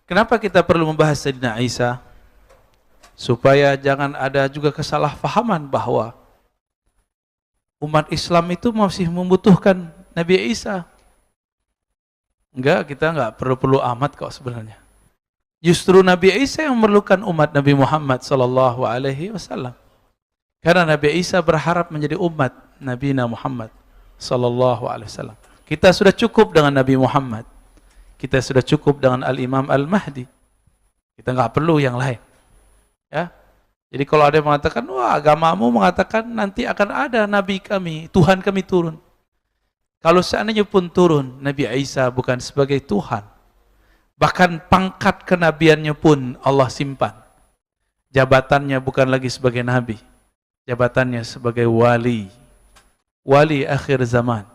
Kenapa kita perlu membahas Sayyidina Isa? Supaya jangan ada juga kesalahpahaman bahwa umat Islam itu masih membutuhkan Nabi Isa. Enggak, kita enggak perlu-perlu amat kok sebenarnya. Justru Nabi Isa yang memerlukan umat Nabi Muhammad sallallahu alaihi wasallam. Karena Nabi Isa berharap menjadi umat Nabi Muhammad sallallahu alaihi wasallam. Kita sudah cukup dengan Nabi Muhammad. Kita sudah cukup dengan Al-Imam Al-Mahdi. Kita enggak perlu yang lain. Ya. Jadi kalau ada yang mengatakan, wah agamamu mengatakan nanti akan ada Nabi kami, Tuhan kami turun. Kalau seandainya pun turun, Nabi Isa bukan sebagai Tuhan. Bahkan pangkat kenabiannya pun Allah simpan. Jabatannya bukan lagi sebagai Nabi. Jabatannya sebagai wali. Wali akhir zaman.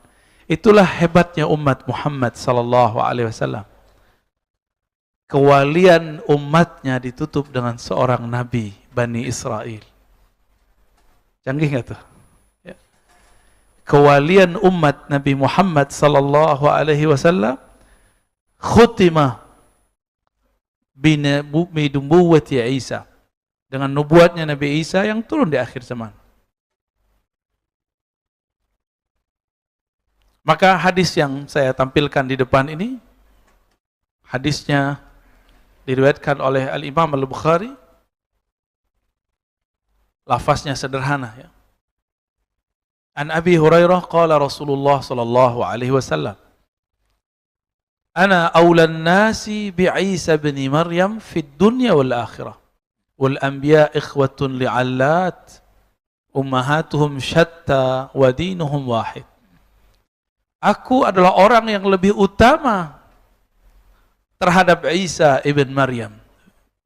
Itulah hebatnya umat Muhammad sallallahu alaihi wasallam. Kewalian umatnya ditutup dengan seorang Nabi Bani Israel. Canggih nggak tuh? Ya. Kewalian umat Nabi Muhammad sallallahu alaihi wasallam khutimah binubuwwati Isa, dengan nubuatnya Nabi Isa yang turun di akhir zaman. Maka hadis yang saya tampilkan di depan ini, hadisnya diriwayatkan oleh Al-Imam Al-Bukhari. Lafaznya sederhana ya. An Abi Hurairah qala Rasulullah sallallahu alaihi wasallam, Ana awlan nasi bi Isa bin Maryam fid dunya wal akhirah. Wal anbiya ikhwatun li'allat. Ummahatuhum syatta wa dinuhum wahid. Aku adalah orang yang lebih utama terhadap Isa ibn Maryam,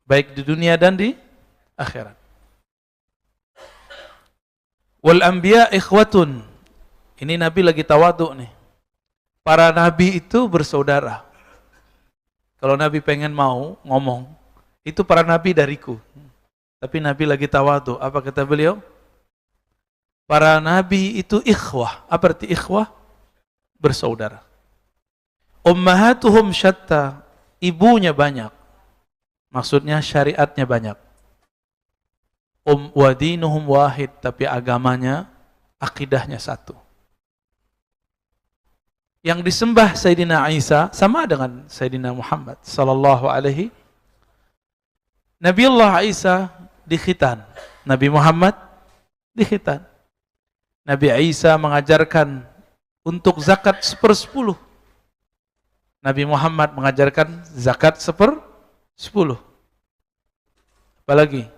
baik di dunia dan di akhirat. Wal anbiya ikhwatun. Ini Nabi lagi tawadhu nih. Para nabi itu bersaudara. Kalau Nabi pengen mau ngomong, itu para nabi dariku. Tapi Nabi lagi tawadhu. Apa kata beliau? Para nabi itu ikhwah. Apa arti ikhwah? Bersaudara. Ummahatuhum syatta. Ibunya banyak. Maksudnya syariatnya banyak. Wa dinuhum wahid, tapi agamanya, akidahnya satu. Yang disembah Sayyidina Isa sama dengan Sayyidina Muhammad sallallahu alaihi. Nabiullah Isa dikhitan, Nabi Muhammad dikhitan. Nabi Isa mengajarkan untuk zakat 1/10. Nabi Muhammad mengajarkan zakat 1/10. Apalagi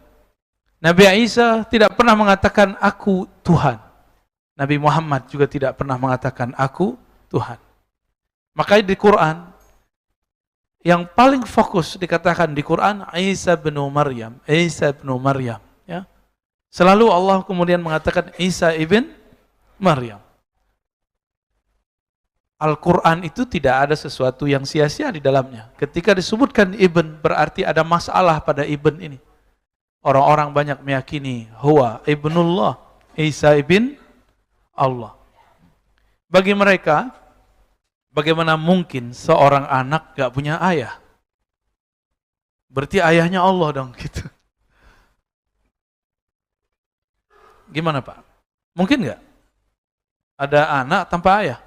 Nabi Isa tidak pernah mengatakan aku Tuhan. Nabi Muhammad juga tidak pernah mengatakan aku Tuhan. Makanya di Quran yang paling fokus dikatakan di Quran Isa bin Maryam, Isa bin Maryam, ya. Selalu Allah kemudian mengatakan Isa ibn Maryam. Al-Quran itu tidak ada sesuatu yang sia-sia di dalamnya. Ketika disebutkan ibn, berarti ada masalah pada ibn ini. Orang-orang banyak meyakini huwa ibnullah, Isa ibn Allah. Bagi mereka, bagaimana mungkin seorang anak gak punya ayah? Berarti ayahnya Allah dong gitu. Gimana Pak? Mungkin gak? Ada anak tanpa ayah?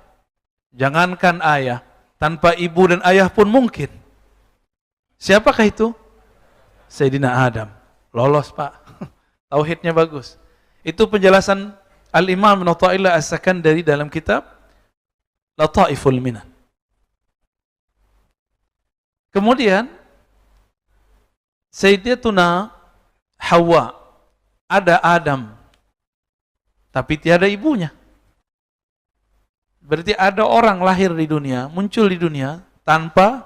Jangankan ayah, tanpa ibu dan ayah pun mungkin. Siapakah itu? Sayyidina Adam. Lolos Pak. Tauhidnya bagus. Itu penjelasan Al-Imam Ibnu Athaillah As-Sakandari dalam kitab Lataiful Minan. Kemudian Sayyidatuna Hawa, ada Adam tapi tiada ibunya. Berarti ada orang lahir di dunia, muncul di dunia tanpa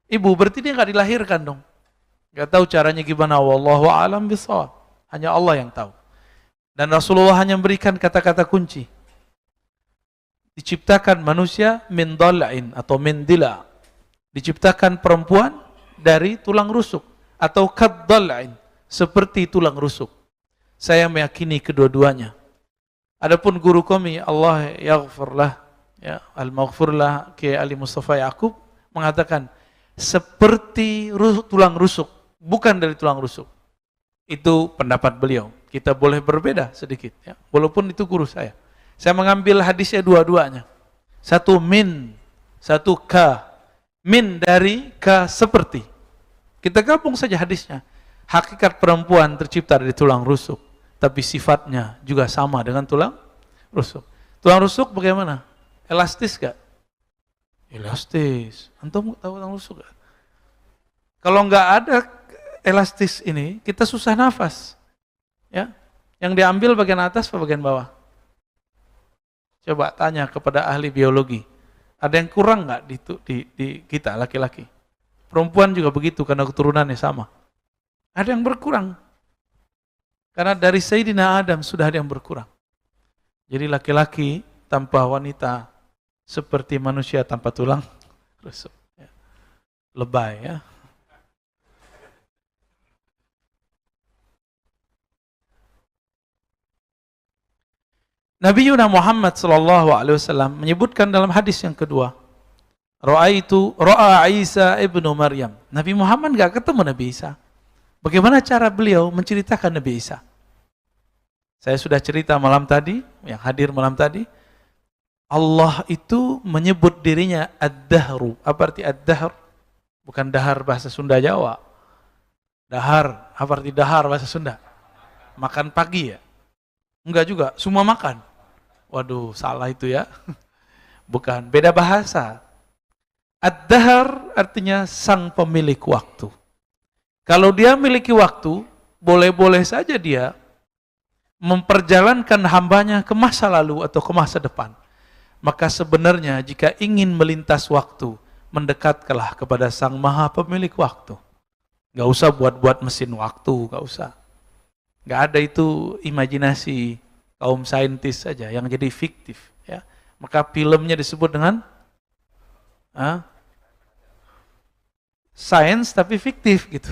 ibu, berarti dia nggak dilahirkan dong. Nggak tahu caranya gimana, wallahu a'lam bishawab. Hanya Allah yang tahu. Dan Rasulullah hanya memberikan kata-kata kunci. Diciptakan manusia min dal'in atau min dila. Diciptakan perempuan dari tulang rusuk atau kad dal'in, seperti tulang rusuk. Saya meyakini kedua-duanya. Adapun guru kami, Allah yaghfirlah, ya, al-maghfirlah, Kiai Ali Mustafa Yaqub, mengatakan seperti tulang rusuk, bukan dari tulang rusuk. Itu pendapat beliau. Kita boleh berbeda sedikit, ya. Walaupun itu guru saya. Saya mengambil hadisnya dua-duanya. Satu min, satu ka. Min dari, ka seperti. Kita gabung saja hadisnya. Hakikat perempuan tercipta dari tulang rusuk, tapi sifatnya juga sama dengan tulang rusuk. Tulang rusuk bagaimana? Elastis gak? Elastis. Antum tahu tulang rusuk gak? Kalau nggak ada elastis ini, kita susah nafas. Ya, yang diambil bagian atas atau bagian bawah? Coba tanya kepada ahli biologi. Ada yang kurang nggak di kita laki-laki? Perempuan juga begitu karena keturunannya sama. Ada yang berkurang. Karena dari Sayyidina Adam sudah ada yang berkurang. Jadi laki-laki tanpa wanita seperti manusia tanpa tulang rusuk. Ya. Lebay ya. Nabi Muhammad SAW menyebutkan dalam hadis yang kedua, Ra'a Isa ibnu Maryam. Nabi Muhammad gak ketemu Nabi Isa. Bagaimana cara beliau menceritakan Nabi Isa? Saya sudah cerita malam tadi, yang hadir malam tadi, Allah itu menyebut dirinya Ad-Dahru. Apa arti Ad-Dahr? Bukan dahar bahasa Sunda Jawa. Dahar, apa arti dahar bahasa Sunda? Makan pagi ya? Enggak juga, semua makan. Waduh, salah itu ya. Bukan, beda bahasa. Ad-Dahr artinya sang pemilik waktu. Kalau dia memiliki waktu, boleh-boleh saja dia memperjalankan hambanya ke masa lalu atau ke masa depan. Maka sebenarnya jika ingin melintas waktu, mendekatkanlah kepada sang maha pemilik waktu. Gak usah buat-buat mesin waktu, gak usah. Gak ada itu imajinasi kaum saintis saja yang jadi fiktif. Ya. Maka filmnya disebut dengan sains tapi fiktif gitu.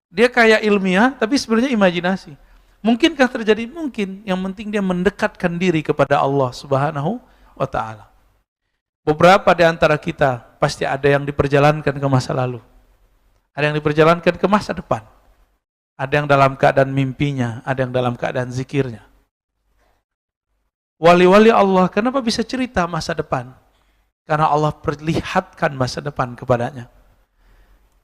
Dia kayak ilmiah tapi sebenarnya imajinasi. Mungkinkah terjadi? Mungkin. Yang penting dia mendekatkan diri kepada Allah Subhanahu wa ta'ala. Beberapa di antara kita pasti ada yang diperjalankan ke masa lalu. Ada yang diperjalankan ke masa depan. Ada yang dalam keadaan mimpinya, ada yang dalam keadaan zikirnya. Wali-wali Allah, kenapa bisa cerita masa depan? Karena Allah perlihatkan masa depan kepadanya.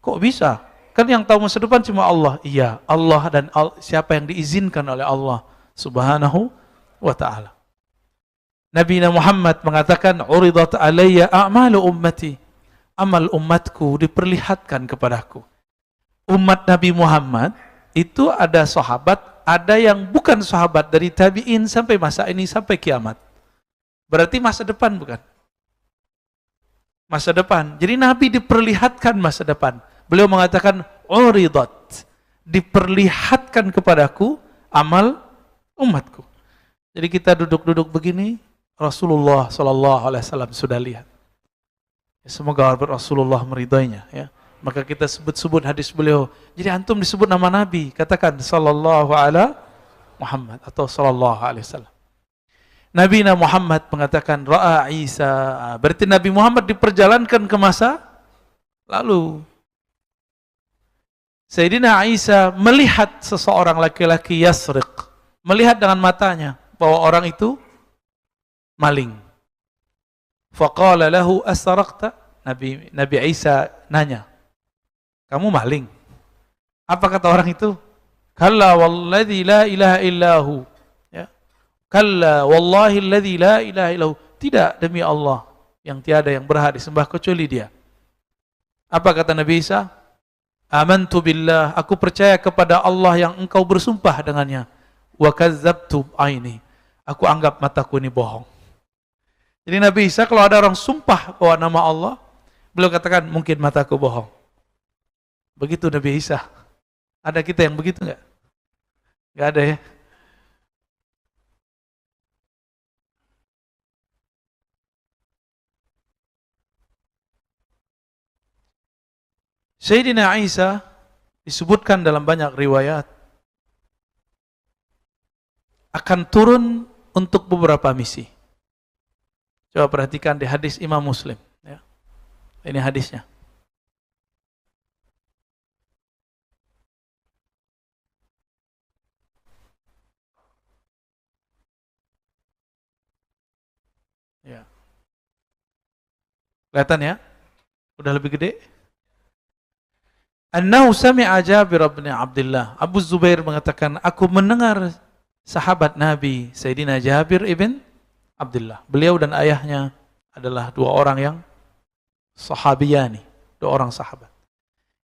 Kok bisa? Kan yang tahu masa depan cuma Allah. Iya, Allah dan siapa yang diizinkan oleh Allah Subhanahu wa ta'ala. Nabi Muhammad mengatakan, "Uridat alayya a'malu ummati." Amal umatku diperlihatkan kepadaku. Umat Nabi Muhammad itu ada sahabat, ada yang bukan sahabat dari tabi'in sampai masa ini, sampai kiamat. Berarti masa depan bukan? Masa depan. Jadi Nabi diperlihatkan masa depan. Beliau mengatakan, uridat, diperlihatkan kepadaku amal umatku. Jadi kita duduk-duduk begini, Rasulullah SAW sudah lihat. Semoga Rasulullah meridainya. Ya. Maka kita sebut-sebut hadis beliau. Jadi antum disebut nama Nabi, katakan sallallahu ala Muhammad atau sallallahu alaihi wasallam. Nabi Muhammad mengatakan ra'a Isa. Berarti Nabi Muhammad diperjalankan ke masa lalu. Sayyidina Isa melihat seseorang laki-laki yasriq, melihat dengan matanya bahwa orang itu maling. Faqala lahu asraqta? Nabi Isa nanya, kamu maling? Apa kata orang itu? Kalla walladzi la ilaha illahu. Ya. Kalla wallahi alladzi la ilaha illahu. Tidak, demi Allah yang tiada yang berhak disembah kecuali Dia. Apa kata Nabi Isa? Amantu billah, aku percaya kepada Allah yang engkau bersumpah dengannya. Wa kazzabtu aini, aku anggap mataku ini bohong. Jadi Nabi Isa kalau ada orang sumpah bahwa nama Allah, beliau katakan mungkin mataku bohong. Begitu Nabi Isa. Ada kita yang begitu enggak? Enggak ada ya. Sayyidina Isa disebutkan dalam banyak riwayat akan turun untuk beberapa misi. Coba perhatikan di hadis Imam Muslim. Ya. Ini hadisnya. Kelihatan ya? Udah lebih gede. Annahu sami'a Jabir bin Abdullah. Abu Zubair mengatakan, aku mendengar sahabat Nabi Sayyidina Jabir ibn Abdullah. Beliau dan ayahnya adalah dua orang yang sahabiyani, dua orang sahabat.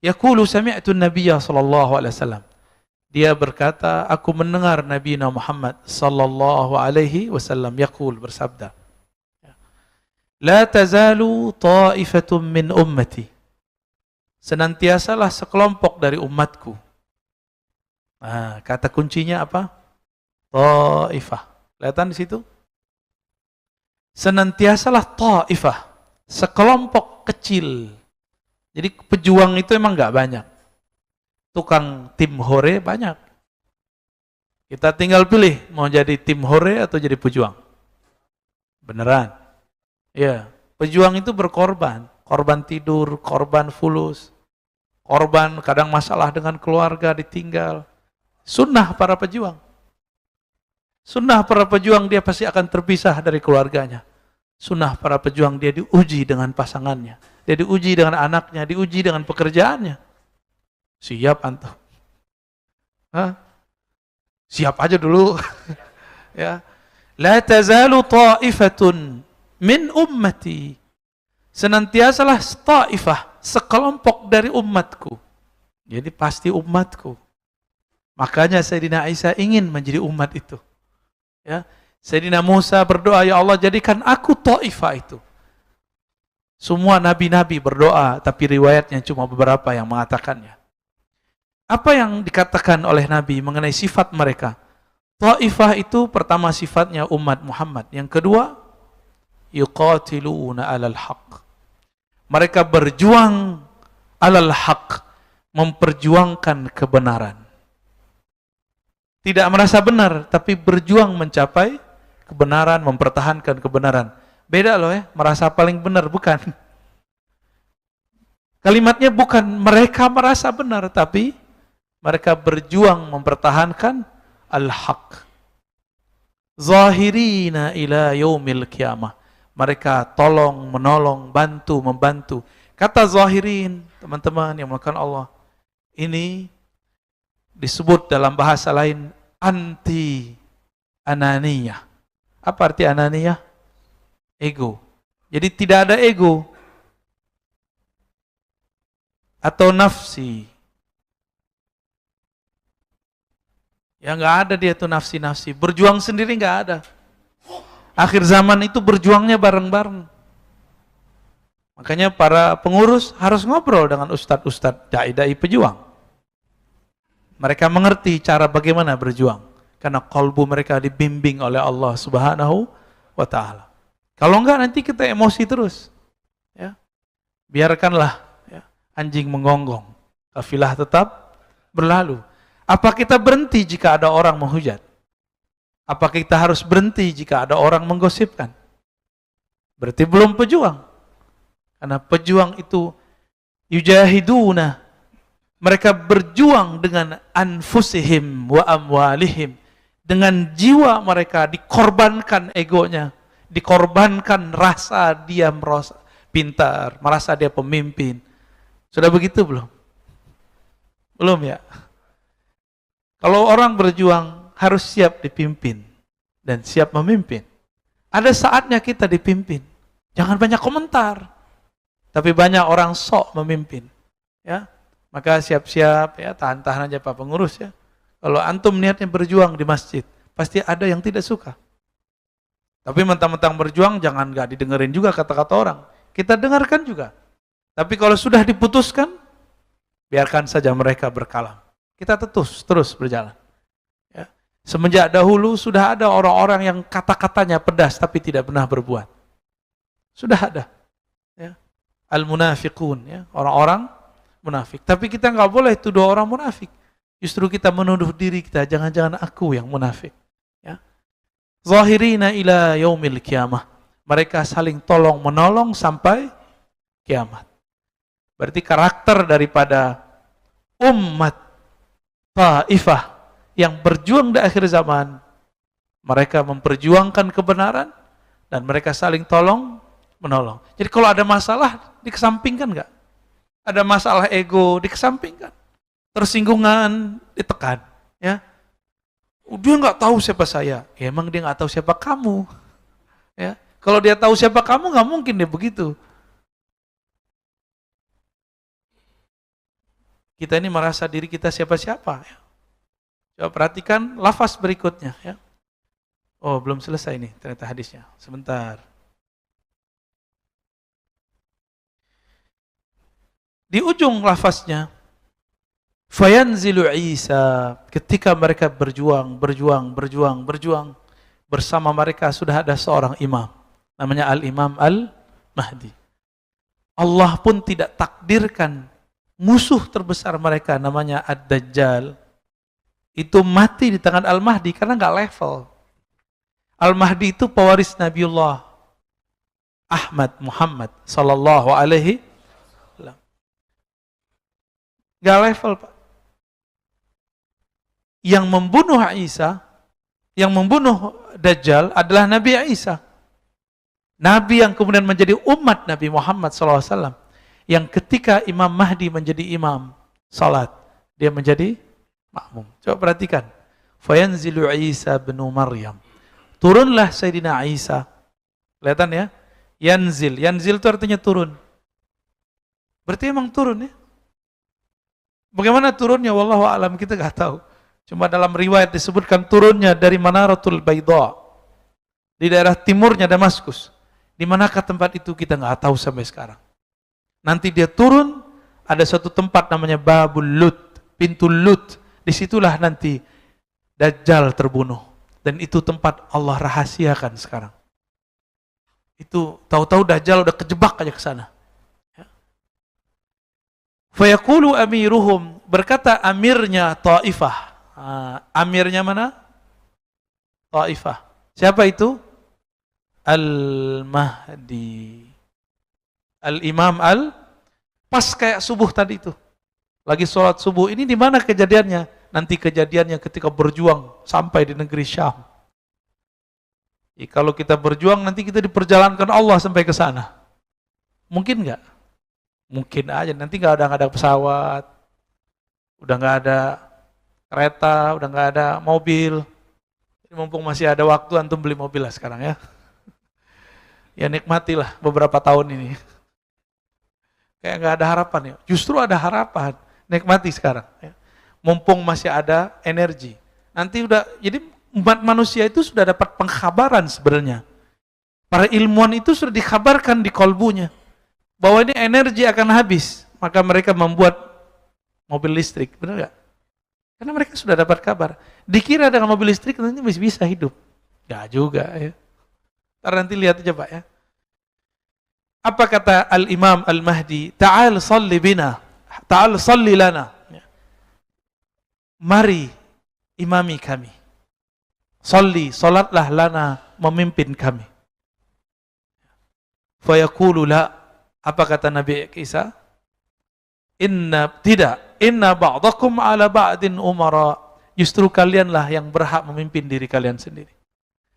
Yaqulu sami'tu an-nabiyya sallallahu alaihi wasallam. Dia berkata, aku mendengar Nabi Muhammad sallallahu alaihi wasallam yaqul, bersabda, la tazalu ta'ifatun min ummati. Senantiasalah sekelompok dari umatku. Nah, kata kuncinya apa? Ta'ifah. Kelihatan di situ? Senantiasalah ta'ifah, sekelompok kecil. Jadi pejuang itu emang nggak banyak. Tukang tim hore banyak. Kita tinggal pilih mau jadi tim hore atau jadi pejuang. Beneran. Ya, pejuang itu berkorban. Korban tidur, korban fulus. Korban kadang masalah dengan keluarga ditinggal. Sunnah para pejuang. Sunnah para pejuang dia pasti akan terpisah dari keluarganya. Sunnah para pejuang dia diuji dengan pasangannya. Dia diuji dengan anaknya, diuji dengan pekerjaannya. Siap antum? Hah? Siap aja dulu. Ya. La tazalu ta'ifatun min ummati. Senantiasalah ta'ifah, sekelompok dari umatku. Jadi pasti umatku. Makanya Sayyidina Isa ingin menjadi umat itu. Ya. Sayyidina Musa berdoa, ya Allah jadikan aku ta'ifah itu. Semua nabi-nabi berdoa, tapi riwayatnya cuma beberapa yang mengatakannya. Apa yang dikatakan oleh Nabi mengenai sifat mereka? Ta'ifah itu pertama sifatnya umat Muhammad. Yang kedua, yuqatiluna alal haqq. Mereka berjuang alal haq, memperjuangkan kebenaran. Tidak merasa benar, tapi berjuang mencapai kebenaran, mempertahankan kebenaran. Beda loh ya, merasa paling benar, bukan. Kalimatnya bukan mereka merasa benar, tapi mereka berjuang mempertahankan al-haq. Zahirina ila yaumil qiyamah. Mereka tolong, menolong, bantu, membantu. Kata zahirin, teman-teman yang melakukan Allah, ini disebut dalam bahasa lain anti ananiyah. Apa arti ananiyah? Ego. Jadi tidak ada ego atau nafsi. Ya nggak ada dia tuh nafsi-nafsi. Berjuang sendiri nggak ada. Akhir zaman itu berjuangnya bareng-bareng. Makanya para pengurus harus ngobrol dengan ustadz-ustadz dai-dai pejuang. Mereka mengerti cara bagaimana berjuang. Karena kalbu mereka dibimbing oleh Allah Subhanahu wa ta'ala. Kalau enggak nanti kita emosi terus. Ya. Biarkanlah ya, anjing menggonggong. Kafilah tetap berlalu. Apa kita berhenti jika ada orang menghujat? Apa kita harus berhenti jika ada orang menggosipkan? Berarti belum pejuang. Karena pejuang itu yujahiduna. Mereka berjuang dengan anfusihim wa amwalihim. Dengan jiwa mereka dikorbankan egonya. Dikorbankan rasa dia merasa pintar, merasa dia pemimpin. Sudah begitu belum? Belum ya? Kalau orang berjuang harus siap dipimpin dan siap memimpin. Ada saatnya kita dipimpin. Jangan banyak komentar. Tapi banyak orang sok memimpin. Ya. Maka siap-siap ya, tahan-tahan aja Pak Pengurus ya. Kalau antum niatnya berjuang di masjid, pasti ada yang tidak suka. Tapi mentang-mentang berjuang jangan enggak didengerin juga kata-kata orang. Kita dengarkan juga. Tapi kalau sudah diputuskan, biarkan saja mereka berkalam. Kita terus berjalan. Semenjak dahulu sudah ada orang-orang yang kata-katanya pedas tapi tidak pernah berbuat. Sudah ada. Ya. Al-munafiqun, ya. Orang-orang munafik. Tapi kita nggak boleh tuduh orang munafik. Justru kita menuduh diri kita, jangan-jangan aku yang munafik. Ya. Zahirina ila yaumil qiyamah. Mereka saling tolong menolong sampai kiamat. Berarti karakter daripada umat Taifah yang berjuang di akhir zaman, mereka memperjuangkan kebenaran dan mereka saling tolong menolong. Jadi kalau ada masalah, dikesampingkan nggak? Ada masalah ego, dikesampingkan. Tersinggungan, ditekan. Ya, dia nggak tahu siapa saya. Ya, emang dia nggak tahu siapa kamu. Ya, kalau dia tahu siapa kamu, nggak mungkin dia begitu. Kita ini merasa diri kita siapa-siapa. Ya. Coba perhatikan lafaz berikutnya. Ya. Oh, belum selesai nih ternyata hadisnya. Sebentar. Di ujung lafaznya, fayanzilu Isa, ketika mereka berjuang, bersama mereka sudah ada seorang imam, namanya Al-Imam Al-Mahdi. Allah pun tidak takdirkan musuh terbesar mereka, namanya Ad-Dajjal, itu mati di tangan Al-Mahdi karena nggak level. Al-Mahdi itu pewaris Nabiullah Ahmad Muhammad sallallahu alaihi wasallam. Nggak level, Pak. Yang membunuh Isa, yang membunuh Dajjal adalah Nabi Isa. Nabi yang kemudian menjadi umat Nabi Muhammad SAW. Yang ketika Imam Mahdi menjadi imam salat, dia menjadi makmum. Coba perhatikan. Fayanzilu Isa bin Maryam. Turunlah Sayyidina Isa. Kelihatan ya? Yanzil. Yanzil itu artinya turun. Berarti emang turun ya? Bagaimana turunnya? Wallahu a'lam, kita nggak tahu. Cuma dalam riwayat disebutkan turunnya dari Manaratul Baydha, di daerah timurnya Damaskus. Di manakah tempat itu kita nggak tahu sampai sekarang. Nanti dia turun, ada suatu tempat namanya Babul Lut, pintu Lut. Disitulah nanti Dajjal terbunuh. Dan itu tempat Allah rahasiakan sekarang. Itu tahu-tahu Dajjal udah kejebak aja ke sana. Fayaqulu amiruhum, berkata amirnya Taifah. Amirnya mana? Taifah. Siapa itu? Al-Mahdi. Al-Imam pas kayak subuh tadi itu. Lagi sholat subuh. Ini di mana kejadiannya? Nanti kejadiannya ketika berjuang sampai di negeri Syam. Kalau kita berjuang nanti kita diperjalankan Allah sampai ke sana. Mungkin nggak? Mungkin aja. Nanti nggak ada pesawat, udah nggak ada kereta, udah nggak ada mobil. Mumpung masih ada waktu, antum beli mobil lah sekarang ya. Ya nikmatilah beberapa tahun ini. Kayak nggak ada harapan ya. Justru ada harapan. Nikmati sekarang. Ya. Mumpung masih ada energi. Nanti udah, jadi umat manusia itu sudah dapat pengkhabaran sebenarnya. Para ilmuwan itu sudah dikabarkan di kolbunya bahwa ini energi akan habis. Maka mereka membuat mobil listrik. Benar nggak? Karena mereka sudah dapat kabar. Dikira dengan mobil listrik nanti bisa hidup. Nggak juga ya. Ntar nanti lihat aja Pak ya. Apa kata Al-Imam Al-Mahdi? Ta'al salli bina. Ta'al salli lana. Mari imami kami. Salli, salatlah lana, memimpin kami. Fayaqulu la. Apa kata Nabi Isa? Inna ba'dakum ala ba'din umara. Justru kalianlah yang berhak memimpin diri kalian sendiri.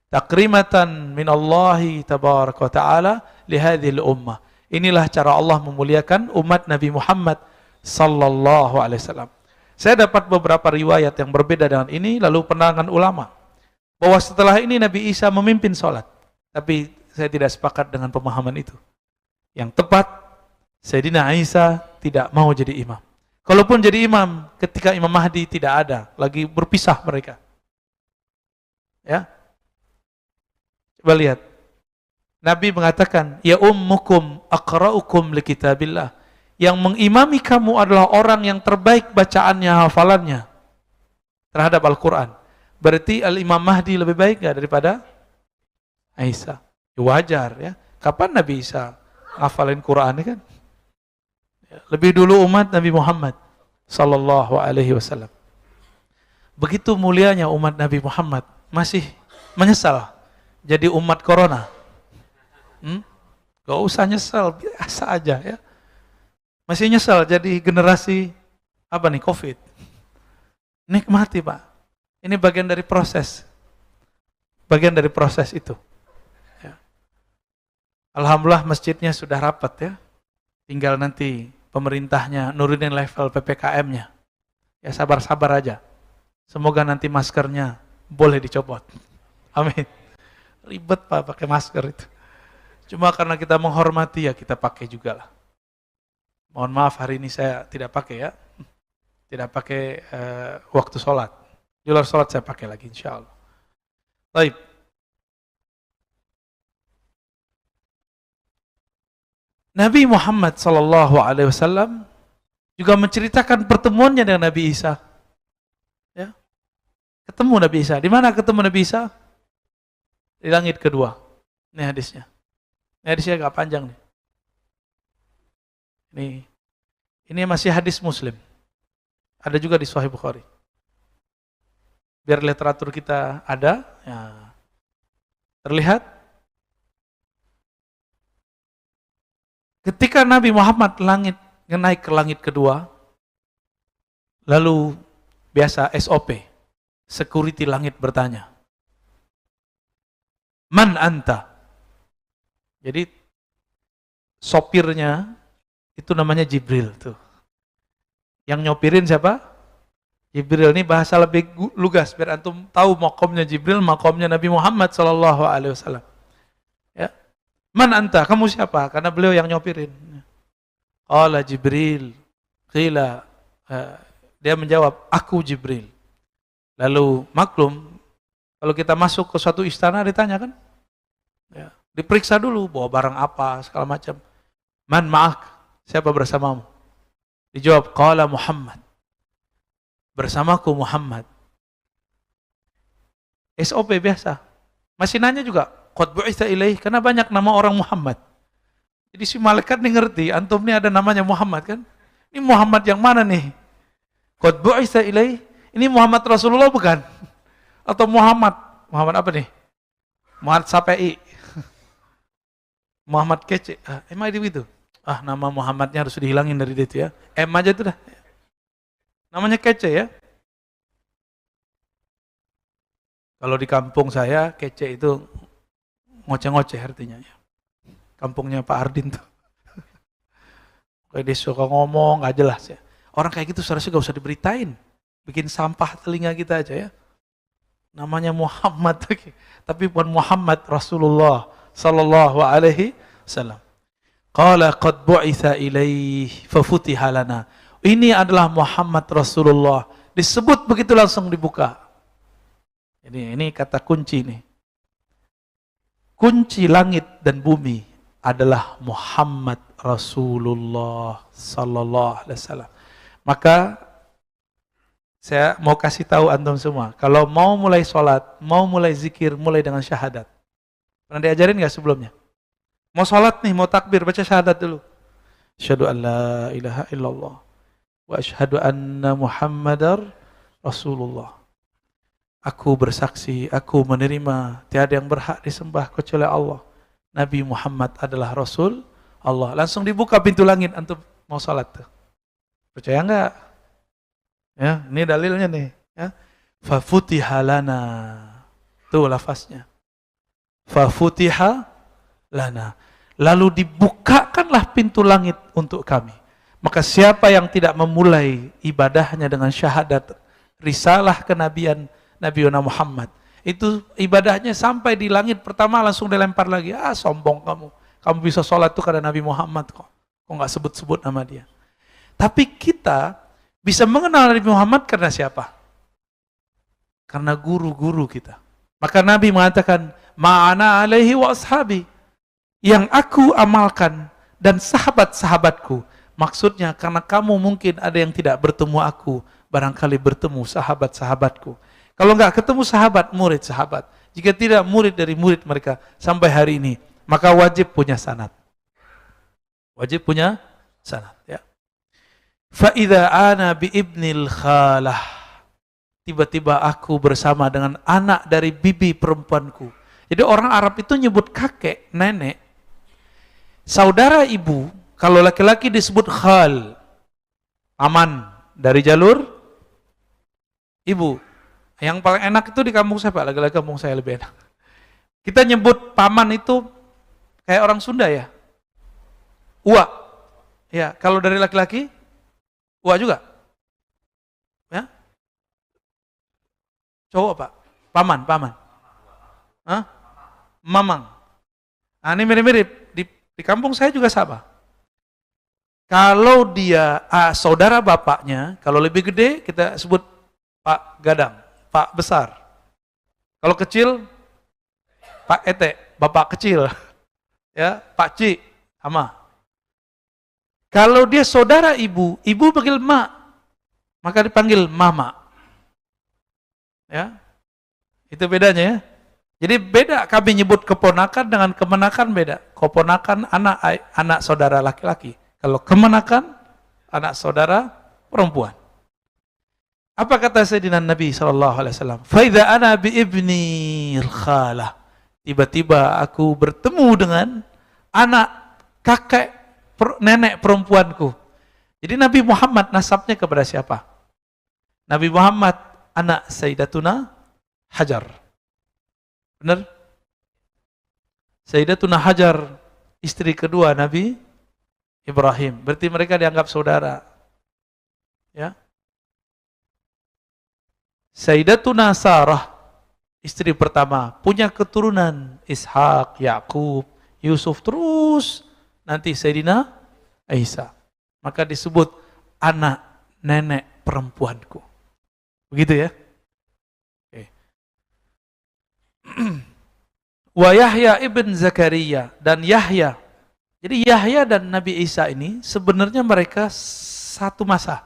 Takrimatan minallahi tabaraka wa ta'ala lihadhil ummah. Inilah cara Allah memuliakan umat Nabi Muhammad sallallahu alaihi wasallam. Saya dapat beberapa riwayat yang berbeda dengan ini, lalu penangan ulama bahwa setelah ini Nabi Isa memimpin sholat. Tapi saya tidak sepakat dengan pemahaman itu. Yang tepat, Sayyidina Isa tidak mau jadi imam. Kalaupun jadi imam, ketika Imam Mahdi tidak ada, lagi berpisah mereka. Ya, coba lihat. Nabi mengatakan, ya ummukum aqra'ukum li kitabillah. Yang mengimami kamu adalah orang yang terbaik bacaannya, hafalannya terhadap Al-Quran. Berarti Al-Imam Mahdi lebih baik gak daripada Isa? Wajar ya. Kapan Nabi Isa ngafalin Quran kan? Lebih dulu umat Nabi Muhammad sallallahu alaihi wasallam. Begitu mulianya umat Nabi Muhammad, masih menyesal jadi umat corona. Gak usah nyesal, biasa aja ya. Masih nyesal jadi generasi apa nih, COVID. Nikmati Pak. Ini bagian dari proses. Bagian dari proses itu. Ya. Alhamdulillah masjidnya sudah rapat ya. Tinggal nanti pemerintahnya nurunin level PPKM-nya. Ya sabar-sabar aja. Semoga nanti maskernya boleh dicopot. Amin. Ribet Pak pakai masker itu. Cuma karena kita menghormati ya kita pakai juga lah. Mohon maaf hari ini saya tidak pakai ya. Tidak pakai waktu sholat. Di luar sholat saya pakai lagi insya Allah. Baik. Nabi Muhammad SAW juga menceritakan pertemuannya dengan Nabi Isa. Ya. Ketemu Nabi Isa. Di mana ketemu Nabi Isa? Di langit kedua. Ini hadisnya. Ini hadisnya agak panjang nih. Ini masih hadis Muslim. Ada juga di Sahih Bukhari. Biar literatur kita ada, ya. Terlihat. Ketika Nabi Muhammad naik ke langit kedua, lalu biasa SOP, security langit bertanya, Man anta? Jadi sopirnya itu namanya Jibril tuh. Yang nyopirin siapa? Jibril. Ini bahasa lebih lugas biar antum tahu makomnya Jibril, makomnya Nabi Muhammad SAW. Ya. Man anta? Kamu siapa? Karena beliau yang nyopirin. Qala Jibril. Qila. Dia menjawab, aku Jibril. Lalu maklum, kalau kita masuk ke suatu istana ditanya kan? Ya. Diperiksa dulu, bawa barang apa, segala macam. Man ma'ak? Siapa bersamamu? Dijawab, qala Muhammad. Bersamaku Muhammad. SOP biasa. Masih nanya juga, qad bu'itsa ilaih, karena banyak nama orang Muhammad. Jadi si malaikat nih ngerti, antum nih ada namanya Muhammad kan? Ini Muhammad yang mana nih? Qad bu'itsa ilaih, ini Muhammad Rasulullah bukan? Atau Muhammad apa nih? Muhammad Sapai. Muhammad kece. Emang itu? Nama Muhammadnya harus dihilangin dari itu ya. M aja itu dah. Namanya kece ya. Kalau di kampung saya, kece itu ngoceh-ngoceh artinya ya. Kampungnya Pak Ardin tuh. Kayak dia suka ngomong, gak jelas ya. Orang kayak gitu seharusnya gak usah diberitain. Bikin sampah telinga kita aja ya. Namanya Muhammad. Tapi bukan Muhammad Rasulullah Sallallahu Alaihi Wasallam. Qala qad bu'itsa ilaih fafutiha lana. Ini adalah Muhammad Rasulullah. Disebut begitu langsung dibuka. Ini kata kunci nih. Kunci langit dan bumi adalah Muhammad Rasulullah Sallallahu Alaihi Wasallam. Maka saya mau kasih tahu antum semua, kalau mau mulai sholat, mau mulai zikir, mulai dengan syahadat. Pernah diajarin nggak sebelumnya? Mau sholat nih, mau takbir, baca syahadat dulu. Asyhadu an la ilaha illallah wa asyhadu anna Muhammadar Rasulullah. Aku bersaksi, aku menerima tiada yang berhak disembah kecuali Allah. Nabi Muhammad adalah Rasul Allah. Langsung dibuka pintu langit antum mau sholat tuh. Percaya enggak? Ya, ini dalilnya nih, ya. Fa futiha lana. Tuh lafaznya. Fa futiha lana. Lalu dibukakanlah pintu langit untuk kami. Maka siapa yang tidak memulai ibadahnya dengan syahadat risalah kenabian Nabi Muhammad, itu ibadahnya sampai di langit pertama langsung dilempar lagi. Sombong kamu. Kamu bisa sholat tuh karena Nabi Muhammad kok. Kok nggak sebut-sebut nama dia. Tapi kita bisa mengenal Nabi Muhammad karena siapa? Karena guru-guru kita. Maka Nabi mengatakan, ma'ana alaihi wa ashabi. Yang aku amalkan dan sahabat-sahabatku. Maksudnya karena kamu mungkin ada yang tidak bertemu aku, barangkali bertemu sahabat-sahabatku. Kalau enggak ketemu sahabat, murid sahabat. Jika tidak murid dari murid mereka sampai hari ini, maka wajib punya sanad. Wajib punya sanad ya. Fa idza ana bi ibnil khalah. Tiba-tiba aku bersama dengan anak dari bibi perempuanku. Jadi orang Arab itu nyebut kakek, nenek, saudara ibu, kalau laki-laki disebut khal, paman dari jalur ibu. Yang paling enak itu di kampung saya Pak, laki-laki kampung saya lebih enak. Kita nyebut paman itu kayak orang Sunda ya. Uwa. Ya, kalau dari laki-laki, uwa juga. Ya. Cowok, Pak. Paman. Hah? Mamang. Nah, ini mirip-mirip. Di kampung saya juga sama. Kalau dia saudara bapaknya, kalau lebih gede kita sebut Pak Gadang, Pak Besar. Kalau kecil, Pak Ete, Bapak kecil. Ya, Pak Ci, sama. Kalau dia saudara ibu panggil mak, maka dipanggil mama. Ya, itu bedanya ya. Jadi beda kami nyebut keponakan dengan kemenakan beda. Keponakan anak saudara laki-laki. Kalau kemenakan anak saudara perempuan. Apa kata Sayyidina Nabi SAW? Faidha ana bi ibni al-khalah. Tiba-tiba aku bertemu dengan anak kakek nenek perempuanku. Jadi Nabi Muhammad nasabnya kepada siapa? Nabi Muhammad anak Sayyidatuna Hajar. Benar? Sayyidatuna Hajar istri kedua Nabi Ibrahim. Berarti mereka dianggap saudara. Ya. Sayyidatuna Sarah istri pertama punya keturunan Ishak, Yakub, Yusuf, terus nanti Sayyidina Isa. Maka disebut anak nenek perempuanku. Begitu ya? Oke. Wa Yahya ibn Zakaria, dan Yahya. Jadi Yahya dan Nabi Isa ini sebenarnya mereka satu masa.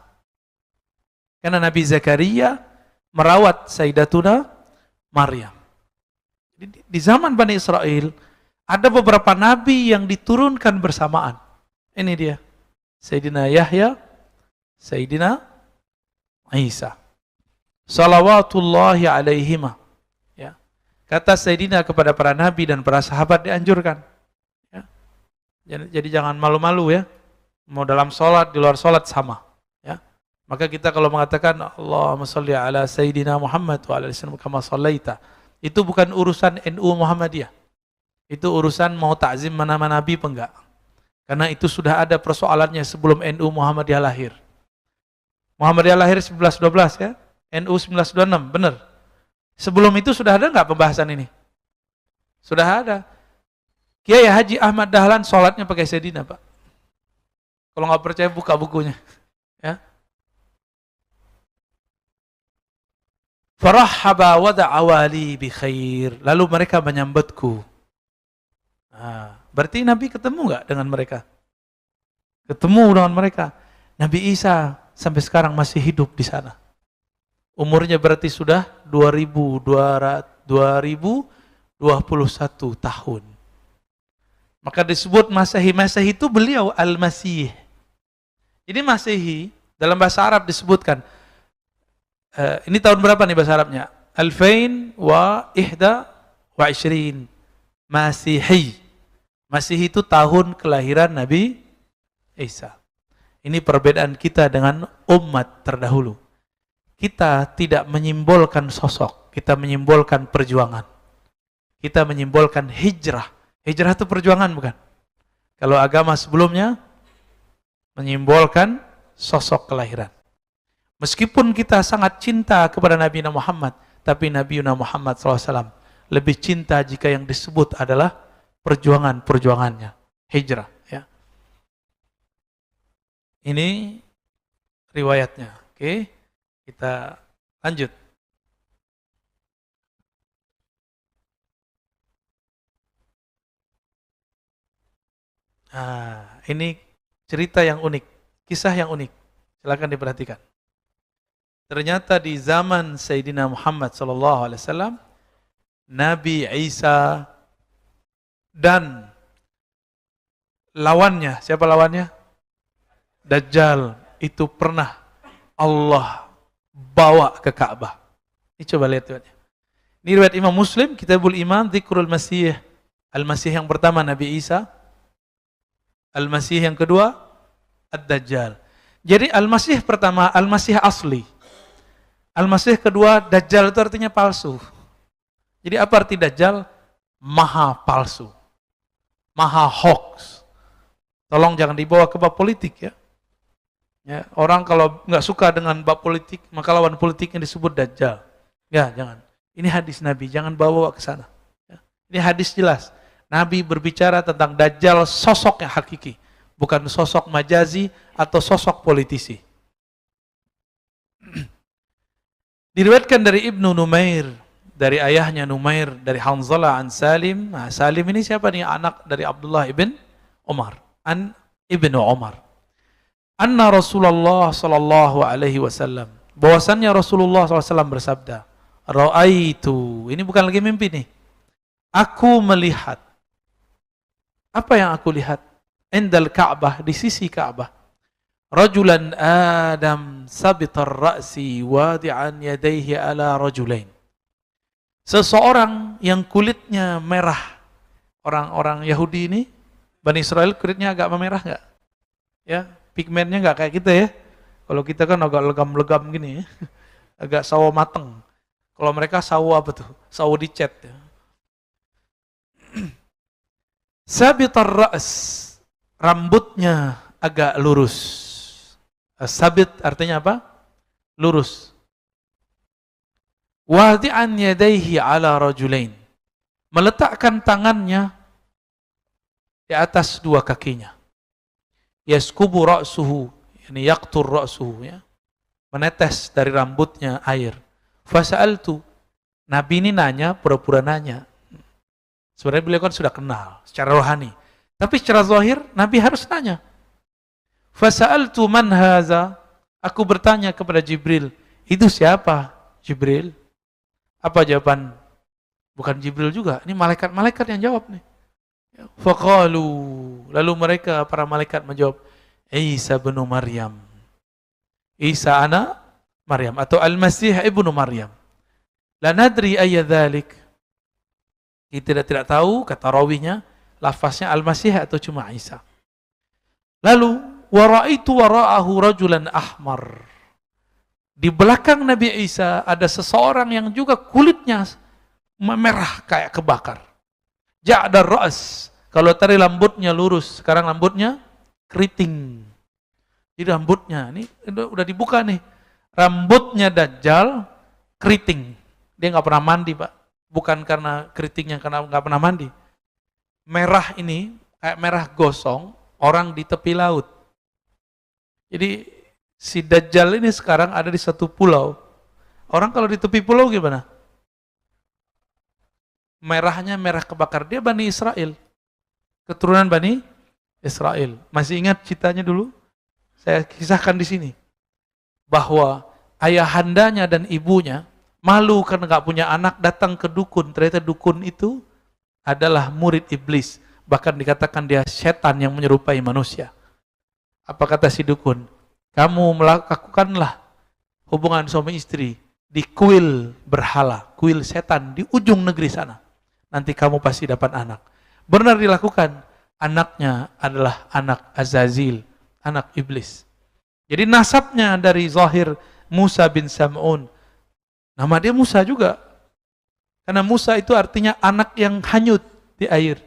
Karena Nabi Zakaria merawat Sayyidatuna Maryam. Di zaman Bani Israel ada beberapa nabi yang diturunkan bersamaan. Ini dia. Sayyidina Yahya, Sayyidina Isa. Salawatullahi alaihima. Ya. Kata Sayyidina kepada para nabi dan para sahabat dianjurkan. Ya. Jadi jangan malu-malu ya. Mau dalam sholat, di luar sholat sama. Ya. Maka kita kalau mengatakan Allahumma sholli ala Sayyidina Muhammad wa ala alihi kama shallaita, itu bukan urusan NU Muhammadiyah. Itu urusan mau takzim nama Nabi apa enggak. Karena itu sudah ada persoalannya sebelum NU Muhammadiyah lahir. Muhammadiyah lahir 1112 ya. NU 1926, benar. Sebelum itu sudah ada enggak pembahasan ini? Sudah ada. Kiai Haji Ahmad Dahlan sholatnya pakai Sayyidina, Pak. Kalau nggak percaya buka bukunya. Ya. Farahaba wa da'awali bi khair. Lalu mereka menyambutku. Nah, berarti Nabi ketemu nggak dengan mereka? Ketemu dengan mereka. Nabi Isa sampai sekarang masih hidup di sana. Umurnya berarti sudah 2021 tahun. Maka disebut Masehi. Masehi itu beliau Al-Masih. Jadi Masehi dalam bahasa Arab disebutkan. Ini tahun berapa nih bahasa Arabnya? Alfain wa ihda wa ishrin. Masihi. Masihi itu tahun kelahiran Nabi Isa. Ini perbedaan kita dengan umat terdahulu. Kita tidak menyimbolkan sosok, kita menyimbolkan perjuangan. Kita menyimbolkan hijrah. Hijrah itu perjuangan bukan? Kalau agama sebelumnya menyimbolkan sosok kelahiran. Meskipun kita sangat cinta kepada Nabi Muhammad, tapi Nabi Muhammad SAW lebih cinta jika yang disebut adalah perjuangan-perjuangannya, hijrah. Ya. Ini riwayatnya. Oke, kita lanjut. Nah, ini cerita yang unik, kisah yang unik. Silakan diperhatikan. Ternyata di zaman Sayyidina Muhammad SAW, Nabi Isa dan lawannya, siapa lawannya? Dajjal, itu pernah Allah bawa ke Ka'bah. Ini coba lihat riwayatnya. Ini riwayat Imam Muslim, Kitabul Iman, Dzikrul Masih. Al-Masih yang pertama Nabi Isa, Al-Masih yang kedua Ad-Dajjal. Jadi Al-Masih pertama, Al-Masih asli. Al-Masih kedua, Dajjal itu artinya palsu. Jadi apa arti Dajjal? Maha palsu. maha hoax. Tolong jangan dibawa ke bab politik ya. Ya, orang kalau nggak suka dengan bab politik, maka lawan politiknya disebut dajjal. Ya, jangan. Ini hadis Nabi, jangan bawa ke sana. Ya. Ini hadis jelas. Nabi berbicara tentang dajjal sosok yang hakiki, bukan sosok majazi atau sosok politisi. Diriwayatkan dari Ibnu Numair, dari ayahnya Numair, dari Hanzalah an Salim. Nah, Salim ini siapa nih? Anak dari Abdullah ibn Umar. Ibnu Umar. Anna Rasulullah sallallahu alaihi wasallam, bahwasannya Rasulullah SAW bersabda, ra'aitu, ini bukan lagi mimpi nih, aku melihat. Apa yang aku lihat? Indal Ka'bah, di sisi Ka'bah, rajulan Adam sabitar ra'si wadi'an yadayhi ala rajulain, seseorang yang kulitnya merah. Orang-orang Yahudi ini, Bani Israel, kulitnya agak memerah nggak? Ya, pigmennya nggak kayak kita ya. Kalau kita kan agak legam-legam gini ya. Agak sawo mateng. Kalau mereka sawo apa tuh? Sawo dicet ya. Sabitar ra's, rambutnya agak lurus. Sabit artinya apa? Lurus. Wadi'an yadayhi ala rajulain, meletakkan tangannya di atas dua kakinya. Yaskubu ra'suhu, yani yaqtur ra'suhu, ya, menetes dari rambutnya air. Fasa'altu, Nabi ini nanya, pura-pura nanya. Sebenarnya beliau kan sudah kenal secara rohani, tapi secara zahir Nabi harus nanya. Fasa'altu man haza, aku bertanya kepada Jibril, itu siapa Jibril? Apa jawaban? Bukan Jibril juga, ini malaikat-malaikat yang jawab nih. Faqalu, lalu mereka, para malaikat menjawab, Isa bin Maryam. Isa anak Maryam, atau Al-Masih ibnu Maryam. La nadri ayya dzalik. Kita tidak tahu, kata rawinya, lafaznya Al-Masih atau cuma Isa. Lalu, wa ra'aitu wara'ahu rajulan ahmar. Di belakang Nabi Isa ada seseorang yang juga kulitnya merah kayak kebakar. Ja'dar ra's. Kalau tadi rambutnya lurus, sekarang rambutnya keriting. Jadi rambutnya, ini udah dibuka nih. Rambutnya Dajjal keriting. Dia nggak pernah mandi, Pak. Bukan karena keritingnya, karena nggak pernah mandi. Merah ini, kayak merah gosong, orang di tepi laut. Jadi, si Dajjal ini sekarang ada di satu pulau. Orang kalau di tepi pulau gimana? Merahnya merah kebakar. Dia Bani Israel. Keturunan Bani Israel. Masih ingat ceritanya dulu? Saya kisahkan di sini. Bahwa ayahandanya dan ibunya malu karena nggak punya anak, datang ke dukun. Ternyata dukun itu adalah murid iblis. Bahkan dikatakan dia setan yang menyerupai manusia. Apa kata si dukun? Kamu melakukanlah hubungan suami istri di kuil berhala, kuil setan di ujung negeri sana. Nanti kamu pasti dapat anak. Benar dilakukan. Anaknya adalah anak Azazil, anak iblis. Jadi nasabnya dari zahir Musa bin Sam'un. Nama dia Musa juga. Karena Musa itu artinya anak yang hanyut di air.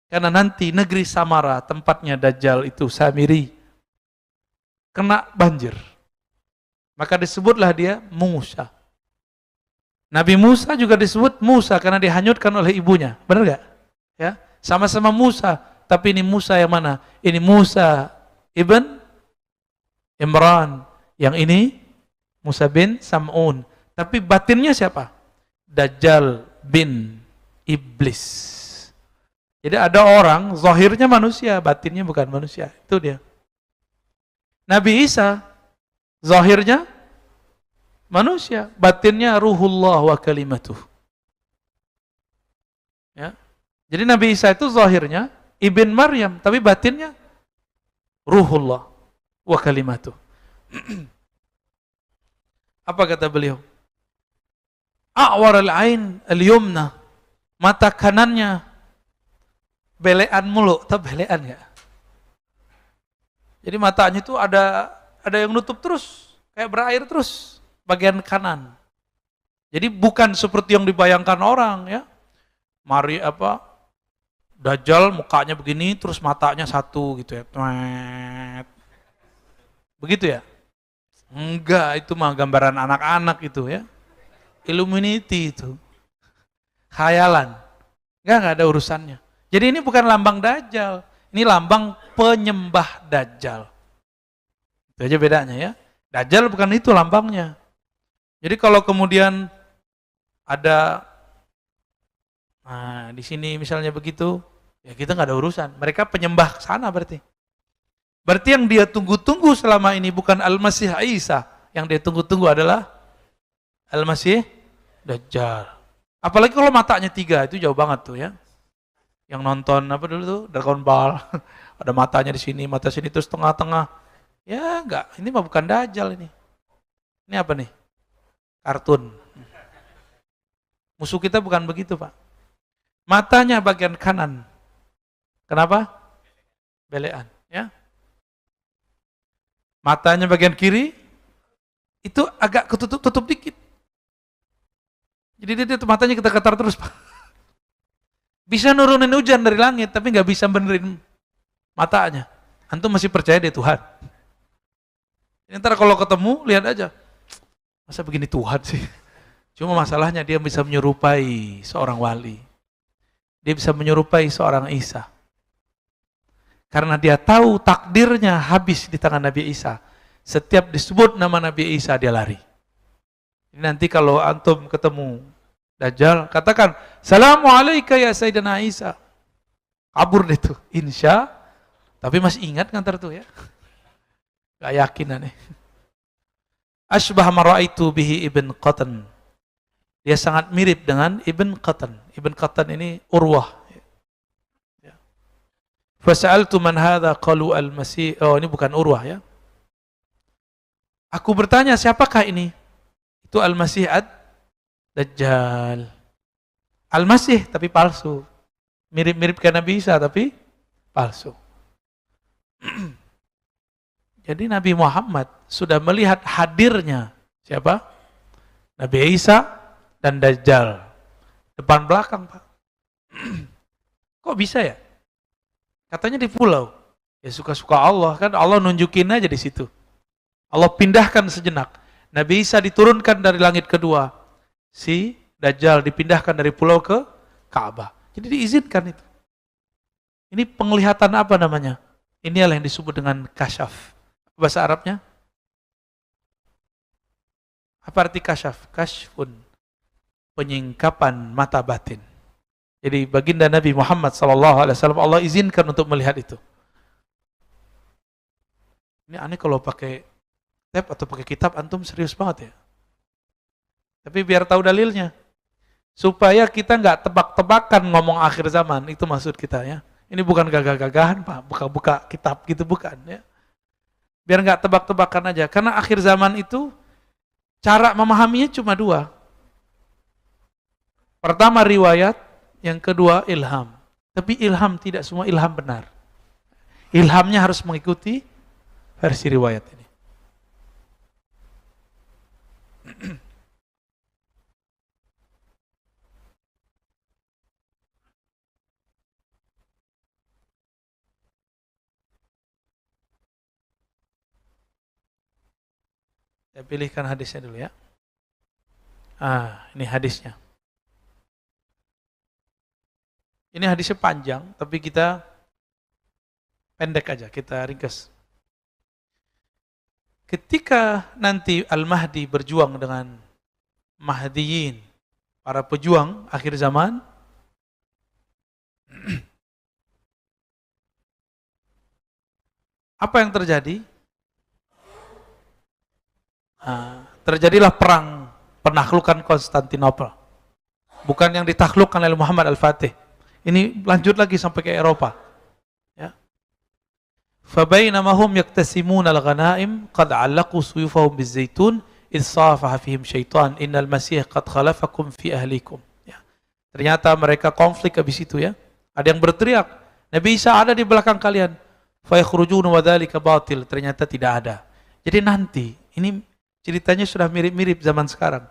Karena nanti negeri Samara, tempatnya Dajjal itu Samiri, kena banjir. Maka disebutlah dia Musa. Nabi Musa juga disebut Musa karena dihanyutkan oleh ibunya. Benar gak? Ya, sama-sama Musa, tapi ini Musa yang mana? Ini Musa ibn Imran, yang ini Musa bin Sam'un. Tapi batinnya siapa? Dajjal bin Iblis. Jadi ada orang zahirnya manusia, batinnya bukan manusia. Itu dia. Nabi Isa zahirnya manusia, batinnya ruhullah wa kalimatuh. Ya. Jadi Nabi Isa itu zahirnya ibn Maryam, tapi batinnya ruhullah wa kalimatuh. Apa kata beliau? A'war al-ain al-yumna, mata kanannya belean mulu, tahu belean enggak? Jadi matanya itu ada yang nutup terus, kayak berair terus bagian kanan. Jadi bukan seperti yang dibayangkan orang ya. Mari Dajjal mukanya begini, terus matanya satu gitu ya. Tuet. Begitu ya? Enggak, itu mah gambaran anak-anak itu ya. Illuminati itu. Khayalan. Enggak ada urusannya. Jadi ini bukan lambang Dajjal. Ini lambang penyembah Dajjal. Itu aja bedanya ya. Dajjal bukan itu lambangnya. Jadi kalau kemudian ada, nah di sini misalnya begitu, ya kita nggak ada urusan. Mereka penyembah sana berarti. Berarti yang dia tunggu-tunggu selama ini bukan Al-Masih Isa. Yang dia tunggu-tunggu adalah Al-Masih Dajjal. Apalagi kalau matanya 3, itu jauh banget tuh ya. Yang nonton apa dulu tuh, Dragon Ball. Ada matanya di sini, mata sini terus tengah-tengah. Ya enggak, ini mah bukan Dajjal ini. Ini apa nih? Kartun. Musuh kita bukan begitu, Pak. Matanya bagian kanan. Kenapa? Belean, ya. Matanya bagian kiri itu agak ketutup dikit. Jadi dia matanya ketar-ketar terus, Pak. Bisa nurunin hujan dari langit, tapi nggak bisa benerin matanya. Antum masih percaya dia Tuhan? Ntar kalau ketemu, lihat aja. Masa begini Tuhan sih? Cuma masalahnya dia bisa menyerupai seorang wali. Dia bisa menyerupai seorang Isa. Karena dia tahu takdirnya habis di tangan Nabi Isa. Setiap disebut nama Nabi Isa, dia lari. Nanti kalau antum ketemu Dajjal, katakan, Assalamualaikum ya Sayyidina Isa. Kabur deh tuh, insya. Tapi masih ingat ngantar tuh ya. Gak yakin aneh. Ashbah maraitu bihi Ibn Qatan. Dia sangat mirip dengan Ibn Qatan. Ibn Qatan ini Urwah. Fasa'altu man hadha qalu al-Masih. Oh, ini bukan Urwah ya. Aku bertanya, siapakah ini? Itu Al-Masih Ad-Dajjal. Al-Masih tapi palsu. Mirip-mirip ke Nabi Isa tapi palsu. Jadi Nabi Muhammad sudah melihat hadirnya siapa? Nabi Isa dan Dajjal. Depan belakang, Pak. Kok bisa ya? Katanya di pulau. Ya suka-suka Allah, kan Allah nunjukin aja di situ. Allah pindahkan sejenak. Nabi Isa diturunkan dari langit kedua. Si Dajjal dipindahkan dari pulau ke Ka'bah. Jadi diizinkan itu. Ini penglihatan apa namanya? Inilah yang disebut dengan kasyaf. Bahasa Arabnya? Apa arti kasyaf? Kasyfun. Penyingkapan mata batin. Jadi baginda Nabi Muhammad SAW, Allah izinkan untuk melihat itu. Ini aneh kalau pakai tab atau pakai kitab, antum serius banget ya. Tapi biar tahu dalilnya. Supaya kita nggak tebak-tebakan ngomong akhir zaman, itu maksud kita ya. Ini bukan gagah-gagahan, Pak, buka-buka kitab gitu, bukan ya. Biar nggak tebak-tebakan aja. Karena akhir zaman itu, cara memahaminya cuma 2. Pertama riwayat, yang kedua ilham. Tapi ilham tidak semua ilham benar. Ilhamnya harus mengikuti versi riwayat ini. Saya pilihkan hadisnya dulu ya. Ini hadisnya. Ini hadisnya panjang, tapi kita pendek aja, kita ringkas. Ketika nanti Al-Mahdi berjuang dengan Mahdiyin, para pejuang akhir zaman, apa yang terjadi? Terjadilah perang penaklukan Konstantinopel. Bukan yang ditaklukkan oleh Muhammad Al-Fatih. Ini lanjut lagi sampai ke Eropa. Ya. Fabainamahum yaktasimuna al-ghanaim qad 'allaqu suyufahum bizaitun idh safaha fihim syaitan innal masih qad khalafakum fi ahlikum. Ya. Ternyata mereka konflik habis itu ya. Ada yang berteriak, Nabi Isa ada di belakang kalian. Fa yakhrujuna wa dzalika batil. Ternyata tidak ada. Jadi nanti ini ceritanya sudah mirip-mirip zaman sekarang.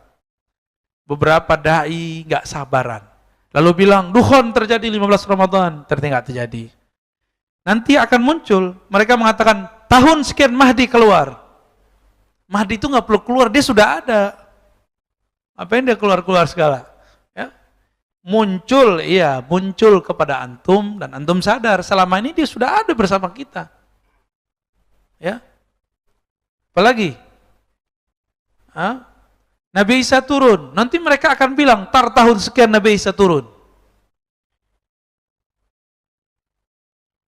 Beberapa dai enggak sabaran. Lalu bilang, dukhon terjadi 15 Ramadan. Ternyata nggak terjadi. Nanti akan muncul, mereka mengatakan, tahun sekian Mahdi keluar. Mahdi itu nggak perlu keluar, dia sudah ada. Apa yang dia keluar-keluar segala? Ya. Muncul, iya, muncul kepada antum, dan antum sadar, selama ini dia sudah ada bersama kita. Ya. Apalagi? Nabi Isa turun, nanti mereka akan bilang, tar tahun sekian Nabi Isa turun.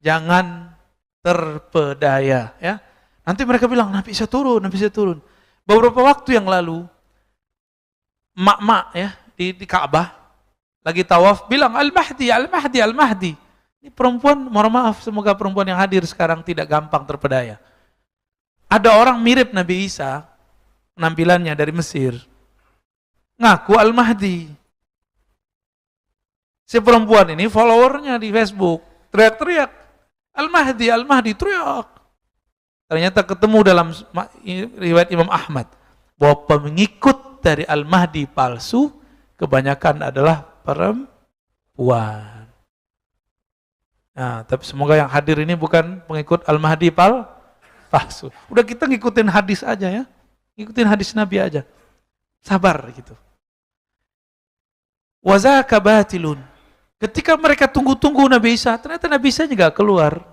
Jangan terpedaya, ya. Nanti mereka bilang, Nabi Isa turun, Nabi Isa turun. Beberapa waktu yang lalu, mak-mak ya di Ka'bah lagi tawaf bilang Al-Mahdi, Al-Mahdi, Al-Mahdi. Ini perempuan, mohon maaf, semoga perempuan yang hadir sekarang tidak gampang terpedaya. Ada orang mirip Nabi Isa, penampilannya dari Mesir, ngaku Al-Mahdi. Si perempuan ini followernya di Facebook, teriak-teriak, Al-Mahdi, Al-Mahdi, teriak. Ternyata ketemu dalam riwayat Imam Ahmad, bahwa pengikut dari Al-Mahdi palsu, kebanyakan adalah perempuan. Nah, tapi semoga yang hadir ini bukan pengikut Al-Mahdi palsu. Udah kita ngikutin hadis aja ya, ngikutin hadis Nabi aja. Sabar gitu. Wa zaka batilun. Ketika mereka tunggu-tunggu Nabi Isa, ternyata Nabi Isa juga keluar.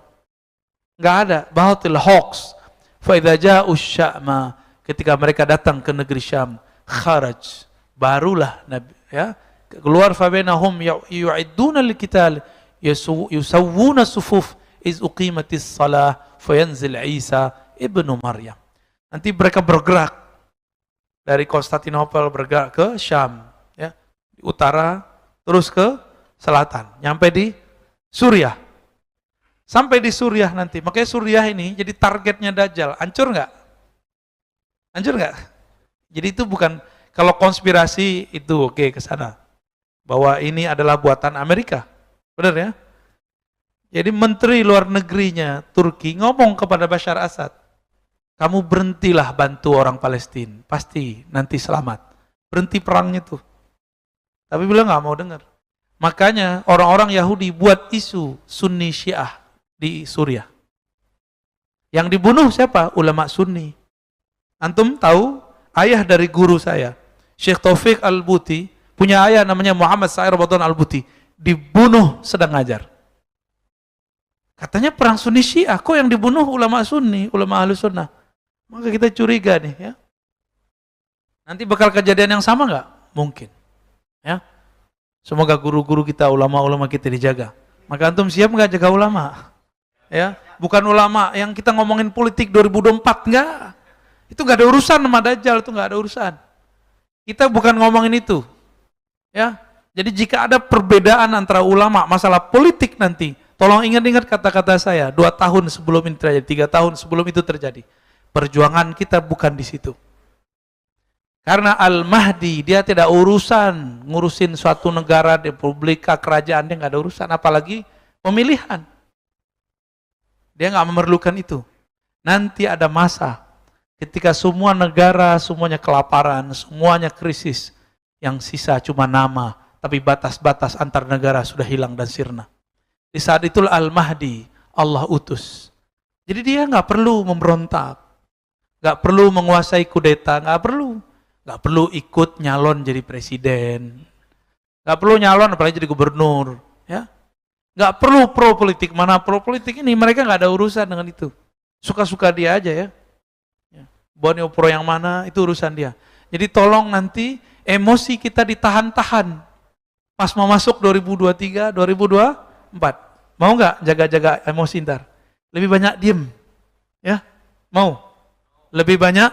Enggak ada, batil, hoax. Fa idza ja'u sya'ma, ketika mereka datang ke negeri Syam, kharaj, barulah Nabi ya, keluar fa bainahum yu'idduna liqital yusawwuna sufuf iz uqimatis shalah fayanzil Isa ibnu Maryam. Nanti mereka bergerak dari Konstantinopel bergerak ke Syam ya, di utara terus ke selatan, nyampe di Suriah. Sampai di Suriah nanti. Makanya Suriah ini jadi targetnya Dajjal. Hancur nggak? Hancur nggak? Jadi itu bukan, kalau konspirasi itu oke ke sana. Bahwa ini adalah buatan Amerika. Benar ya? Jadi menteri luar negerinya Turki ngomong kepada Bashar Assad, kamu berhentilah bantu orang Palestina. Pasti nanti selamat. Berhenti perangnya tuh. Tapi beliau nggak mau dengar. Makanya orang-orang Yahudi buat isu Sunni Syiah di Suriah. Yang dibunuh siapa? Ulama Sunni. Antum tahu ayah dari guru saya, Syekh Taufik Al-Buti, punya ayah namanya Muhammad Sa'ir Ramadan Al-Buti, dibunuh sedang ngajar. Katanya perang Sunni Syiah, kok yang dibunuh ulama Sunni, ulama Ahlu Sunnah. Maka kita curiga nih ya. Nanti bakal kejadian yang sama nggak? Mungkin. Ya. Semoga guru-guru kita, ulama-ulama kita dijaga. Maka antum siap nggak jaga ulama? Ya, bukan ulama yang kita ngomongin politik 2024, enggak. Itu enggak ada urusan sama Dajjal, itu enggak ada urusan. Kita bukan ngomongin itu. Ya. Jadi jika ada perbedaan antara ulama masalah politik nanti, tolong ingat-ingat kata-kata saya, 2 tahun sebelum ini terjadi, 3 tahun sebelum itu terjadi. Perjuangan kita bukan di situ. Karena Al-Mahdi dia tidak urusan ngurusin suatu negara, republik, kerajaan, dia enggak ada urusan, apalagi pemilihan. Dia nggak memerlukan itu. Nanti ada masa ketika semua negara, semuanya kelaparan, semuanya krisis. Yang sisa cuma nama, tapi batas-batas antar negara sudah hilang dan sirna. Di saat itulah Al-Mahdi Allah utus. Jadi dia nggak perlu memberontak, nggak perlu menguasai kudeta, nggak perlu ikut nyalon jadi presiden, nggak perlu nyalon apalagi jadi gubernur, ya. Nggak perlu pro politik, mana pro politik ini, mereka nggak ada urusan dengan itu. Suka-suka dia aja ya. Boneo pro yang mana, itu urusan dia. Jadi tolong nanti emosi kita ditahan-tahan. Pas mau masuk 2023, 2024. Mau nggak jaga-jaga emosi ntar? Lebih banyak diem. Ya, mau? Lebih banyak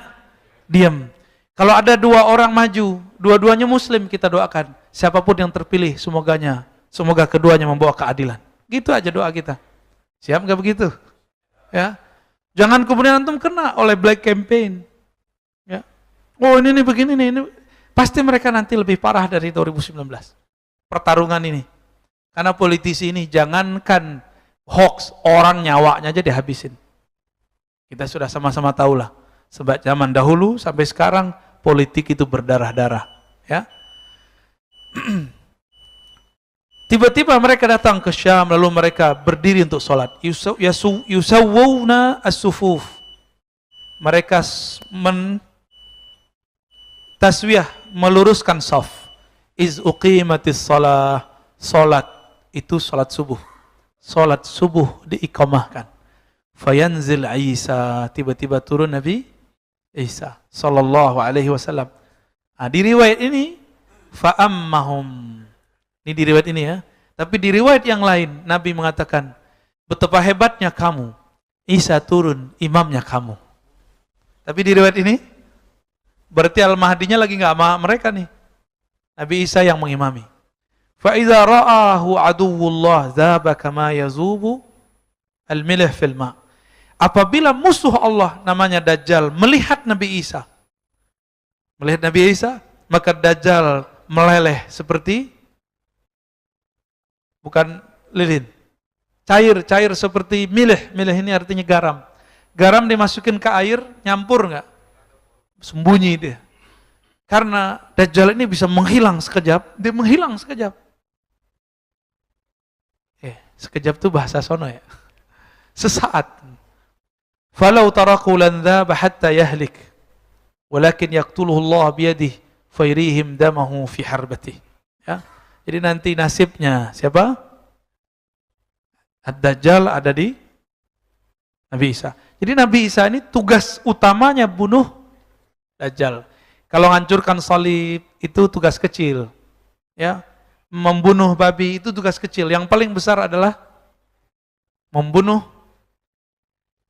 diem. Kalau ada 2 orang maju, dua-duanya muslim, kita doakan. Siapapun yang terpilih, semoga keduanya membawa keadilan. Gitu aja doa kita. Siap nggak begitu? Ya. Jangan kemudian antum kena oleh black campaign. Ya. Oh ini begini nih, ini pasti mereka nanti lebih parah dari 2019. Pertarungan ini. Karena politisi ini jangankan hoax, orang nyawanya aja dihabisin. Kita sudah sama-sama tahulah. Sebab zaman dahulu sampai sekarang politik itu berdarah-darah. Ya. Tiba-tiba mereka datang ke Syam, lalu mereka berdiri untuk sholat. Yusawwuna as-sufuf. Mereka taswiyah, meluruskan saf. Iz uqimatis shalah. Sholat itu sholat subuh. Sholat subuh diiqamahkan. Fayanzil Isa, tiba-tiba turun Nabi Isa sallallahu alaihi wasallam. Di riwayat ini fa'ammahum. Ini di riwayat ini ya. Tapi di riwayat yang lain Nabi mengatakan, betapa hebatnya kamu. Isa turun, imamnya kamu. Tapi di riwayat ini berarti Al-Mahdinya lagi enggak sama mereka nih. Nabi Isa yang mengimami. Fa idza ra'ahu aduwwullah dzaba kama yazubu al-milh fil ma'. Apabila musuh Allah namanya Dajjal melihat Nabi Isa, maka Dajjal meleleh seperti, bukan lilin, cair seperti milih. Milih ini artinya garam. Garam dimasukin ke air, nyampur nggak? Sembunyi dia. Karena Dajjal ini bisa menghilang sekejap, dia menghilang sekejap. Sekejap itu bahasa sono ya. Sesaat. Falau taraku lan dhaba hatta yahlik. Walakin yaqtuluhu Allah biyadihi fayrihim damahu fi harbatihi. Ya. Jadi nanti nasibnya siapa? Ad-Dajjal ada di Nabi Isa. Jadi Nabi Isa ini tugas utamanya bunuh Dajjal. Kalau hancurkan salib itu tugas kecil. Ya. Membunuh babi itu tugas kecil. Yang paling besar adalah membunuh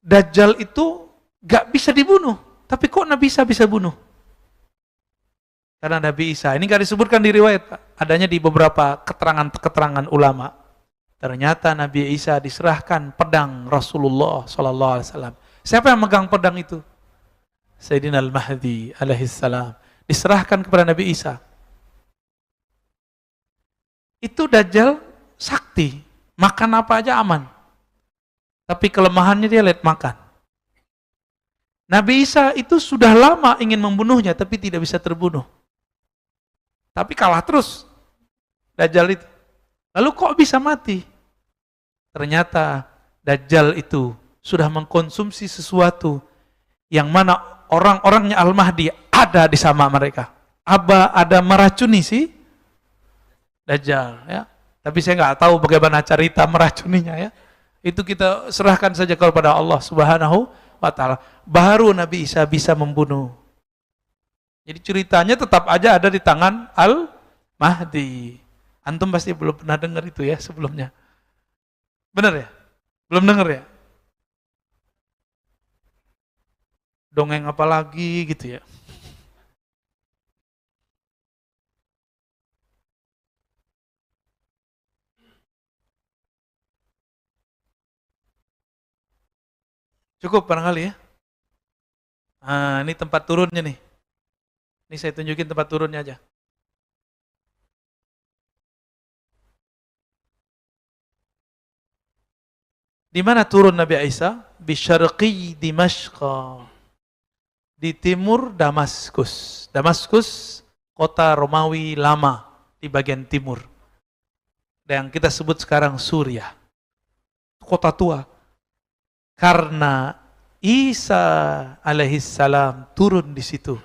Dajjal. Itu gak bisa dibunuh. Tapi kok Nabi Isa bisa bunuh? Karena Nabi Isa, ini gak disebutkan di riwayat, adanya di beberapa keterangan ulama. Ternyata Nabi Isa diserahkan pedang Rasulullah SAW. Siapa yang megang pedang itu? Sayyidina Al-Mahdi alaihissalam. Diserahkan kepada Nabi Isa. Itu Dajjal sakti, makan apa aja aman. Tapi kelemahannya dia lihat makan. Nabi Isa itu sudah lama ingin membunuhnya, tapi tidak bisa terbunuh. Tapi kalah terus Dajjal itu. Lalu kok bisa mati? Ternyata Dajjal itu sudah mengkonsumsi sesuatu yang mana orang-orangnya Al-Mahdi ada di sama mereka. Ada meracuni si Dajjal ya. Tapi saya nggak tahu bagaimana cerita meracuninya ya. Itu kita serahkan saja kepada Allah Subhanahu wa taala. Baru Nabi Isa bisa membunuh. Jadi ceritanya tetap aja ada di tangan Al-Mahdi. Antum pasti belum pernah dengar itu ya sebelumnya. Benar ya? Belum dengar ya? Dongeng apa lagi gitu ya? Cukup barangkali ya? Nah, ini tempat turunnya nih. Ini saya tunjukin tempat turunnya aja. Di mana turun Nabi Isa? Bisyarqi Dimashq. Di timur Damaskus. Damaskus kota Romawi lama di bagian timur. Yang kita sebut sekarang Suriah. Kota tua. Karena Isa alaihissalam turun di situ.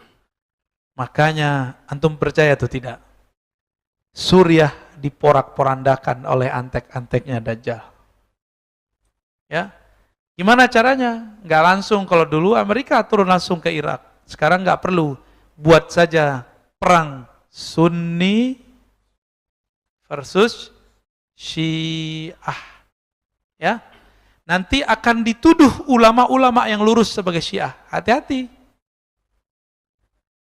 Makanya antum percaya atau tidak? Suriah diporak-porandakan oleh antek-anteknya Dajjal. Ya, gimana caranya? Nggak langsung. Kalau dulu Amerika turun langsung ke Irak. Sekarang nggak perlu. Buat saja perang Sunni versus Syiah. Ya, nanti akan dituduh ulama-ulama yang lurus sebagai Syiah. Hati-hati.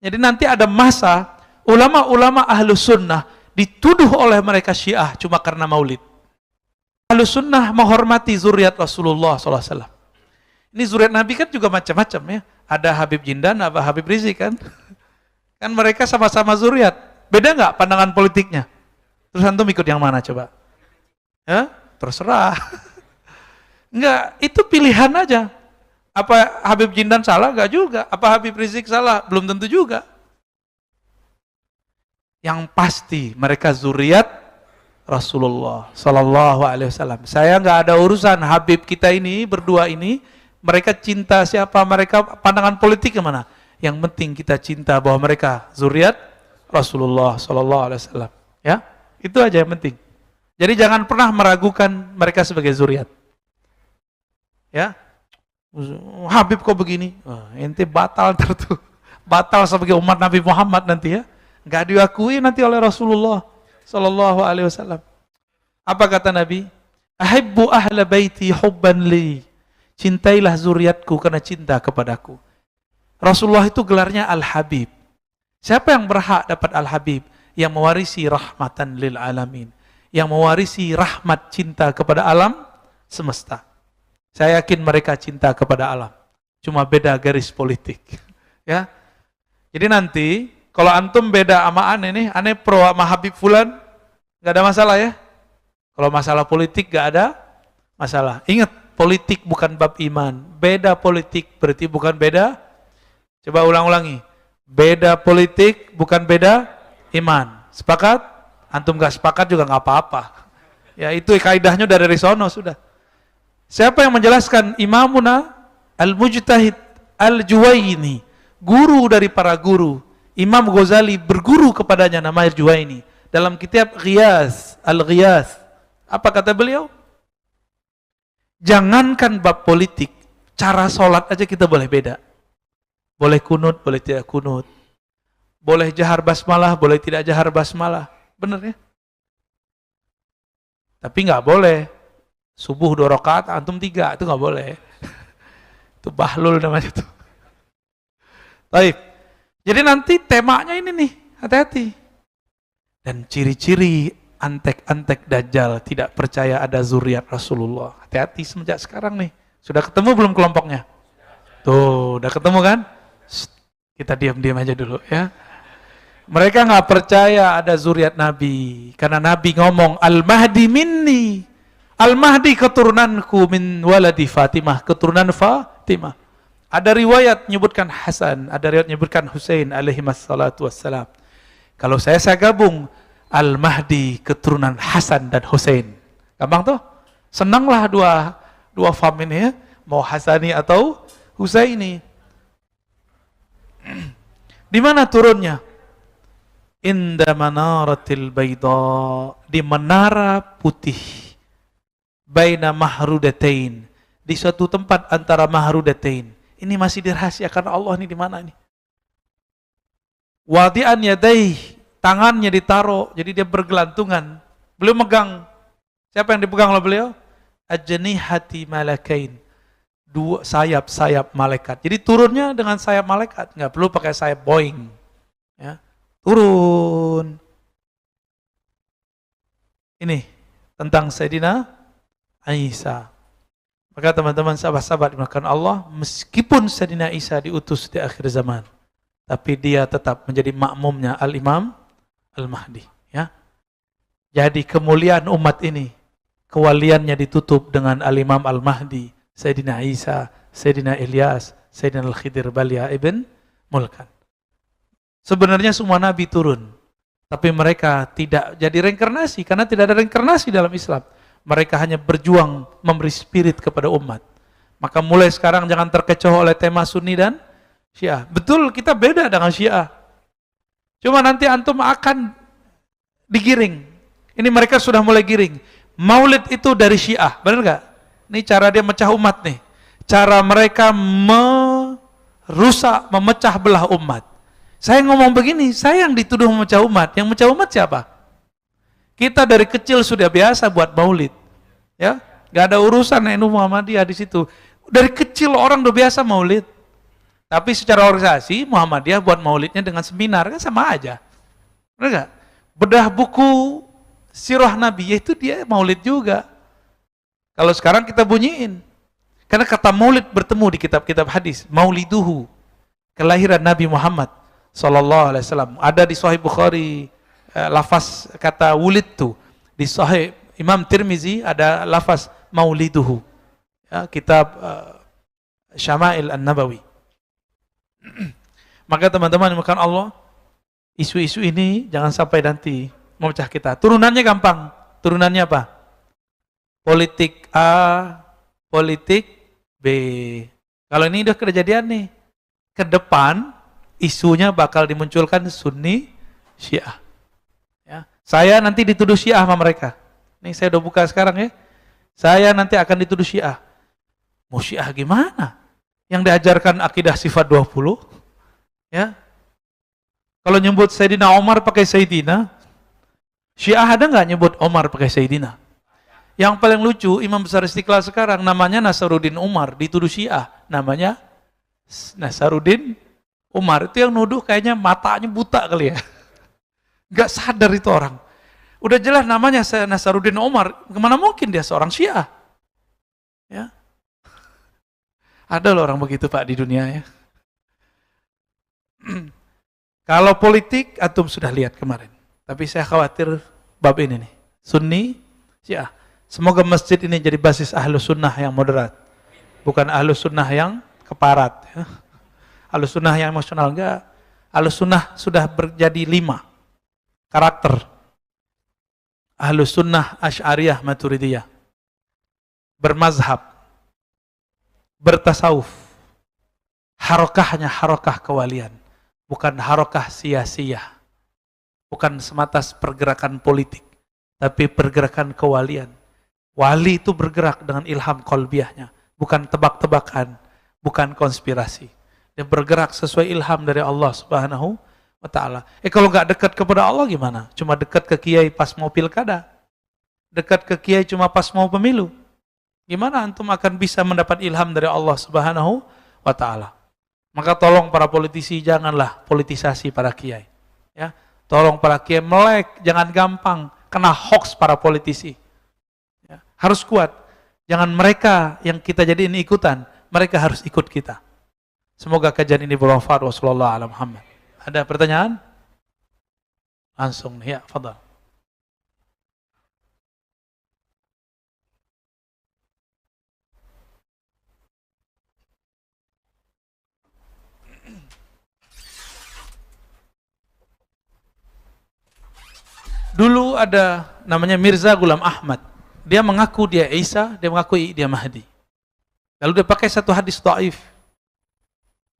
Jadi nanti ada masa ulama-ulama Ahlus Sunnah dituduh oleh mereka Syiah cuma karena maulid. Ahlus Sunnah menghormati zuriat Rasulullah SAW. Ini zuriat Nabi kan juga macam-macam ya. Ada Habib Jindan, ada Habib Rizik kan. Kan mereka sama-sama zuriat. Beda nggak pandangan politiknya? Terus antum ikut yang mana coba? Ya, terserah. Enggak, itu pilihan aja. Apa Habib Jindan salah? Enggak juga. Apa Habib Rizik salah? Belum tentu juga. Yang pasti mereka zuriat Rasulullah sallallahu alaihi wasallam. Saya nggak ada urusan Habib kita ini berdua ini, mereka cinta siapa, mereka pandangan politik kemana. Yang penting kita cinta bahwa mereka zuriat Rasulullah sallallahu alaihi wasallam. Ya, itu aja yang penting. Jadi jangan pernah meragukan mereka sebagai zuriat. Ya, Habib kok begini, ente batal tertuh, batal sebagai umat Nabi Muhammad nanti ya, nggak diakui nanti oleh Rasulullah sallallahu alaihi wasallam. Apa kata Nabi? Ahibbu ahla baiti hubban li. Cintailah zuriatku karena cinta kepadaku. Rasulullah itu gelarnya Al-Habib. Siapa yang berhak dapat Al-Habib? Yang mewarisi rahmatan lil alamin, yang mewarisi rahmat cinta kepada alam semesta. Saya yakin mereka cinta kepada alam. Cuma beda garis politik. Ya. Jadi nanti kalau antum beda sama aneh pro sama Habib Fulan, nggak ada masalah ya. Kalau masalah politik nggak ada masalah. Ingat, politik bukan bab iman. Beda politik berarti bukan beda. Coba ulang-ulangi. Beda politik bukan beda iman. Sepakat? Antum nggak sepakat juga nggak apa-apa. Ya itu kaidahnya dari sono sudah. Siapa yang menjelaskan? Imamuna Al-Mujtahid Al-Juwaini, guru dari para guru. Imam Ghazali berguru kepadanya, namanya Juwaini. Dalam kitab Ghiyas, Al-Ghiyas. Apa kata beliau? Jangankan bab politik, cara sholat aja kita boleh beda. Boleh kunut, boleh tidak kunut. Boleh jahar basmalah, boleh tidak jahar basmalah. Benar ya? Tapi nggak boleh. Subuh 2 rakaat, antum 3, itu nggak boleh. Itu bahlul namanya tuh. Baik. Jadi nanti temanya ini nih, hati-hati. Dan ciri-ciri antek-antek dajjal tidak percaya ada zuriat Rasulullah. Hati-hati semenjak sekarang nih. Sudah ketemu belum kelompoknya? Tuh, udah ketemu kan? Kita diam-diam aja dulu ya. Mereka nggak percaya ada zuriat Nabi. Karena Nabi ngomong, Al-Mahdi minni. Al-Mahdi keturunanku min waladi Fatimah. Keturunan Fatimah. Ada riwayat menyebutkan Hasan, ada riwayat menyebutkan Husain alaihi wassalatu wassalam. Kalau saya gabung, Al-Mahdi keturunan Hasan dan Husain. Gampang tuh? Senanglah dua fam ini ya. Mau Hasani atau Husaini. Di mana turunnya? Inda manaratil bayda, di menara putih. Baina mahrudatain, di suatu tempat antara mahrudatain. Ini masih dirahasiakan Allah ini di mana nih? Wadi'an yadaih, tangannya ditaruh, jadi dia bergelantungan. Beliau megang, siapa yang dipegang oleh beliau? Ajnihati malakain, 2 sayap malaikat. Jadi turunnya dengan sayap malaikat, nggak perlu pakai sayap Boeing. Ya. Turun. Ini tentang Sayyidina Isa. Maka teman-teman sahabat-sahabat dimakan Allah, meskipun Sayyidina Isa diutus di akhir zaman, tapi dia tetap menjadi makmumnya Al-Imam Al-Mahdi. Ya. Jadi kemuliaan umat ini, kewaliannya ditutup dengan Al-Imam Al-Mahdi, Sayyidina Isa, Sayyidina Ilyas, Sayyidina Al-Khidir Balya ibn Mulkan. Sebenarnya semua nabi turun, tapi mereka tidak jadi reinkarnasi, karena tidak ada reinkarnasi dalam Islam. Mereka hanya berjuang memberi spirit kepada umat. Maka mulai sekarang jangan terkecoh oleh tema Sunni dan Syiah. Betul, kita beda dengan Syiah. Cuma nanti antum akan digiring. Ini mereka sudah mulai giring. Maulid itu dari Syiah, benar nggak? Ini cara dia mecah umat nih. Cara mereka merusak, memecah belah umat. Saya ngomong begini, saya yang dituduh memecah umat. Yang mecah umat siapa? Kita dari kecil sudah biasa buat maulid. Ya, nggak ada urusan NU Muhammadiyah di situ. Dari kecil orang udah biasa maulid. Tapi secara organisasi Muhammadiyah buat maulidnya dengan seminar, kan sama aja. Benar nggak? Bedah buku sirah Nabi, yaitu dia maulid juga. Kalau sekarang kita bunyiin. Karena kata maulid bertemu di kitab-kitab hadis. Mauliduhu, kelahiran Nabi Muhammad sallallahu alaihi wasallam. Ada di Sahih Bukhari lafaz kata wulid tu. Di Sahih Imam Tirmizi ada lafaz mauliduhu. Ya, kitab Syama'il An-Nabawi. Maka teman-teman dimakan Allah, isu-isu ini jangan sampai nanti memecah kita. Turunannya gampang. turunannya apa? Politik A, politik B. Kalau ini udah kejadian nih, ke depan isunya bakal dimunculkan Sunni, Syiah. Ya. Saya nanti dituduh Syiah sama mereka. Ini saya udah buka sekarang ya. Saya nanti akan dituduh Syiah. Mau Syiah gimana? Yang diajarkan akidah sifat 20? Ya. Kalau nyebut Sayyidina Omar pakai Sayyidina, Syiah ada nggak nyebut Omar pakai Sayyidina? Yang paling lucu, Imam Besar Istiqlal sekarang namanya Nasaruddin Umar, dituduh Syiah. Namanya Nasaruddin Umar. Itu yang nuduh kayaknya matanya buta kali ya. Nggak sadar itu orang. Udah jelas namanya Nasaruddin Umar, kemana mungkin dia seorang Syiah? Ya. Ada loh orang begitu Pak di dunia ya. Kalau politik, antum sudah lihat kemarin. Tapi saya khawatir bab ini nih. Sunni, Syiah. Semoga masjid ini jadi basis Ahlus Sunnah yang moderat. Bukan Ahlus Sunnah yang keparat. Ya. Ahlus Sunnah yang emosional. Enggak. Ahlus Sunnah sudah menjadi 5 karakter. Ahlus Sunnah Asy'ariyah Maturidiyah. Bermazhab. Bertasawuf. Harokahnya harokah kewalian. Bukan harokah sia-sia. Bukan semata pergerakan politik. Tapi pergerakan kewalian. Wali itu bergerak dengan ilham qalbiyahnya, bukan tebak-tebakan, bukan konspirasi. Dia bergerak sesuai ilham dari Allah Subhanahu wa ta'ala. Kalau nggak dekat kepada Allah gimana? Cuma dekat ke kiai pas mau pilkada. Dekat ke kiai cuma pas mau pemilu. Gimana antum akan bisa mendapat ilham dari Allah Subhanahu wa ta'ala? Maka tolong para politisi janganlah politisasi para kiai. Ya, tolong para kiai melek, jangan gampang kena hoax para politisi. Ya, harus kuat. Jangan mereka yang kita jadiin ikutan, mereka harus ikut kita. Semoga kajian ini bermanfaat. Wassallallahu ala Muhammad. Ada pertanyaan? Langsung nih, ya, fadhal. Dulu ada namanya Mirza Ghulam Ahmad. Dia mengaku dia Isa, dia mengaku dia Mahdi. Lalu dia pakai satu hadis dhaif.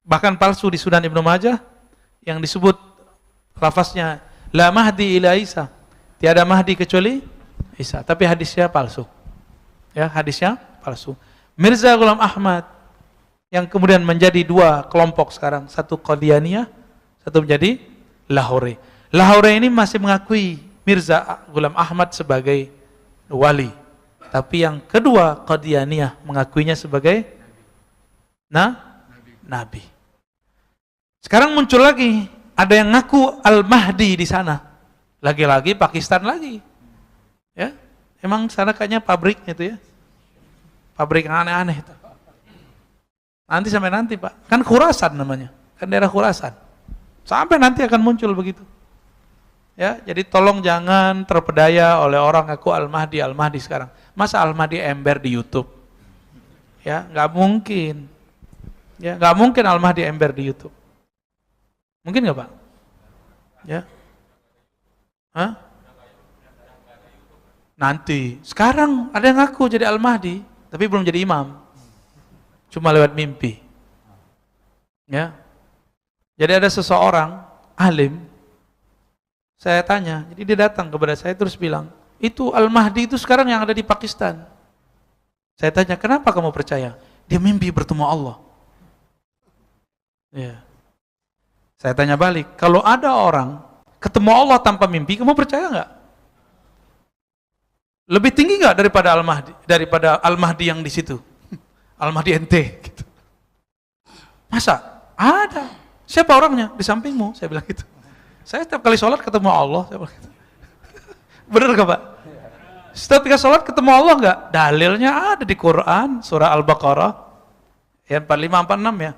Bahkan palsu di Sunan Ibnu Majah yang disebut lafaznya la Mahdi ila Isa. Tiada Mahdi kecuali Isa, tapi hadisnya palsu. Ya, hadisnya palsu. Mirza Ghulam Ahmad yang kemudian menjadi 2 kelompok sekarang, satu Qadianiyah, satu menjadi Lahore. Lahore ini masih mengakui Mirza Ghulam Ahmad sebagai wali. Tapi yang kedua, Qadianiyah, mengakuinya sebagai nabi. Sekarang muncul lagi, ada yang ngaku Al-Mahdi di sana. Lagi-lagi Pakistan lagi. Ya, emang sana kayaknya pabriknya itu ya. Pabrik yang aneh-aneh itu. Nanti sampai nanti Pak, kan Khurasan namanya, kan daerah Khurasan. Sampai nanti akan muncul begitu. Ya, jadi tolong jangan terpedaya oleh orang aku Al-Mahdi sekarang. Masa Al-Mahdi ember di YouTube? Ya, nggak mungkin. Ya, nggak mungkin Al-Mahdi ember di YouTube. Mungkin nggak Pak? Ya, hah? Nanti. Sekarang ada yang ngaku jadi Al-Mahdi, tapi belum jadi imam. Cuma lewat mimpi. Ya. Jadi ada seseorang alim. Saya tanya, jadi dia datang kepada saya terus bilang, itu Al-Mahdi itu sekarang yang ada di Pakistan. Saya tanya, kenapa kamu percaya? Dia mimpi bertemu Allah. Ya. Saya tanya balik, kalau ada orang ketemu Allah tanpa mimpi, kamu percaya nggak? Lebih tinggi nggak daripada Al-Mahdi yang di situ? Al-Mahdi ente. Gitu. Masa? Ada. Siapa orangnya? Di sampingmu, saya bilang gitu. Saya setiap kali sholat ketemu Allah. Saya bilang gitu. Benar gak Pak? Setiap kali sholat ketemu Allah nggak? Dalilnya ada di Quran, surah Al-Baqarah, ayat 45-46 ya.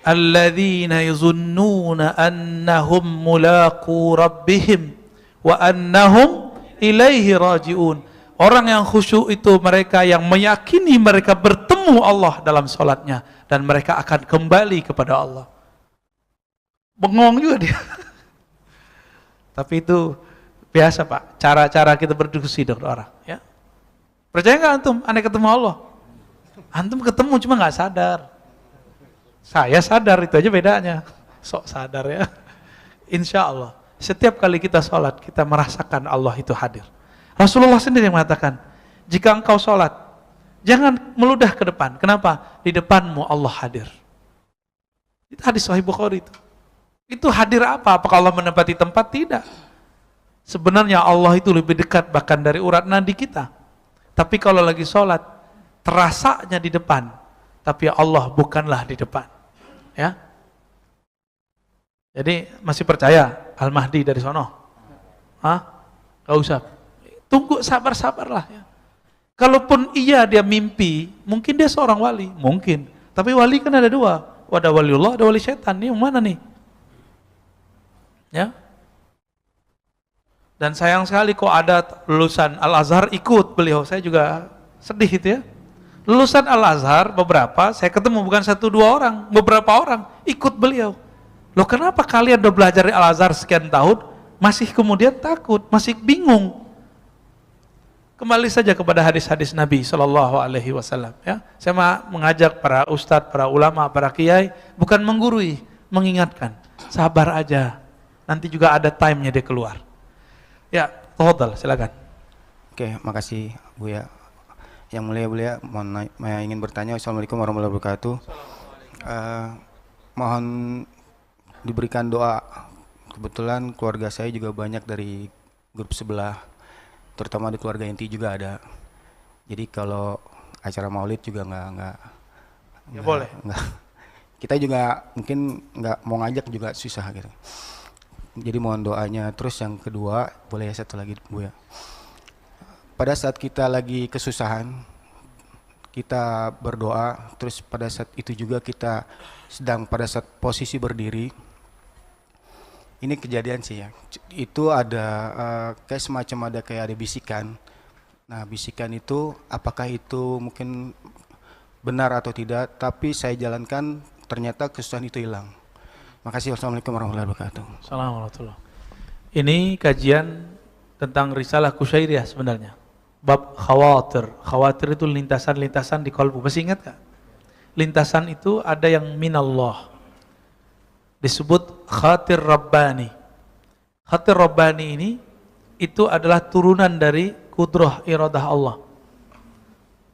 Alladzina yuzunnuna annahum mulaqu rabbihim wa annahum ilaihi raji'un. Orang yang khusyuk itu mereka yang meyakini mereka bertemu Allah dalam sholatnya dan mereka akan kembali kepada Allah. Bengong juga dia. Tapi itu Biasa Pak, cara-cara kita berdiskusi dengan orang. Ya. Percaya nggak antum? Aneh ketemu Allah. Antum ketemu cuma nggak sadar. Saya sadar, itu aja bedanya. Sok sadar ya. Insya Allah, setiap kali kita sholat, kita merasakan Allah itu hadir. Rasulullah sendiri yang mengatakan, jika engkau sholat, jangan meludah ke depan. Kenapa? Di depanmu Allah hadir. Itu hadis Sahih Bukhari itu. Itu hadir apa? Apakah Allah menempati tempat? Tidak. Sebenarnya Allah itu lebih dekat bahkan dari urat nadi kita. Tapi kalau lagi sholat, terasanya di depan. Tapi Allah bukanlah di depan. Ya. Jadi masih percaya Al-Mahdi dari sono? Hah? Gak usah. Tunggu sabar-sabarlah ya. Kalaupun iya dia mimpi, mungkin dia seorang wali, mungkin. Tapi wali kan ada dua, ada waliullah, ada wali setan. Ini yang mana nih? Ya. Dan sayang sekali kok ada lulusan Al-Azhar ikut beliau. Saya juga sedih itu ya. Lulusan Al-Azhar beberapa, saya ketemu bukan 1-2 orang, beberapa orang ikut beliau. Loh kenapa kalian udah belajar di Al-Azhar sekian tahun, masih kemudian takut, masih bingung? Kembali saja kepada hadis-hadis Nabi SAW. Ya, saya mengajak para ustadz, para ulama, para kiai, bukan menggurui, mengingatkan. Sabar aja, nanti juga ada time-nya dia keluar. Ya, tafadhal, silakan. Oke, makasih Buya. Yang mulia Buya, ingin bertanya. Assalamualaikum warahmatullahi wabarakatuh. Mohon diberikan doa. Kebetulan keluarga saya juga banyak dari grup sebelah, terutama di keluarga inti juga ada. Jadi kalau acara maulid juga nggak boleh. Kita juga mungkin nggak mau ngajak juga susah gitu. Jadi mohon doanya. Terus yang kedua, boleh ya satu lagi Bu ya. Pada saat kita lagi kesusahan, kita berdoa. Terus pada saat itu juga kita sedang pada saat posisi berdiri. Ini kejadian sih ya. Itu ada kayak semacam ada bisikan. Nah bisikan itu apakah itu mungkin benar atau tidak? Tapi saya jalankan ternyata kesusahan itu hilang. Makasih. Wassalamualaikum warahmatullahi wabarakatuh. Assalamualaikum. Ini kajian tentang risalah Kusyairiyah sebenarnya. Bab khawatir. Khawatir itu lintasan-lintasan di kalbu. Masih ingat gak? Lintasan itu ada yang minallah. Disebut khatir Rabbani. Khatir Rabbani ini itu adalah turunan dari kudrah iradah Allah.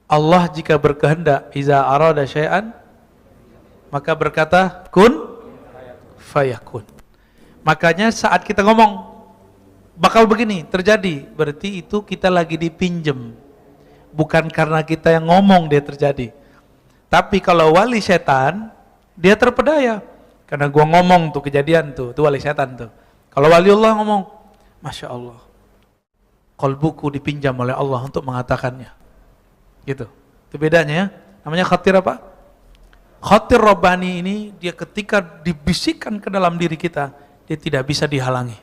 Allah jika berkehendak, iza arada syai'an, maka berkata kun fayakun. Makanya saat kita ngomong bakal begini terjadi, berarti itu kita lagi dipinjem, bukan karena kita yang ngomong dia terjadi. Tapi kalau wali setan, dia terpedaya karena gua ngomong tuh kejadian tuh, itu wali setan tuh. Kalau waliullah ngomong, Masya Allah, qalbuku dipinjam oleh Allah untuk mengatakannya, gitu. Itu bedanya ya. Namanya khatir apa? Khatir Rabbani ini dia ketika dibisikkan ke dalam diri kita, dia tidak bisa dihalangi.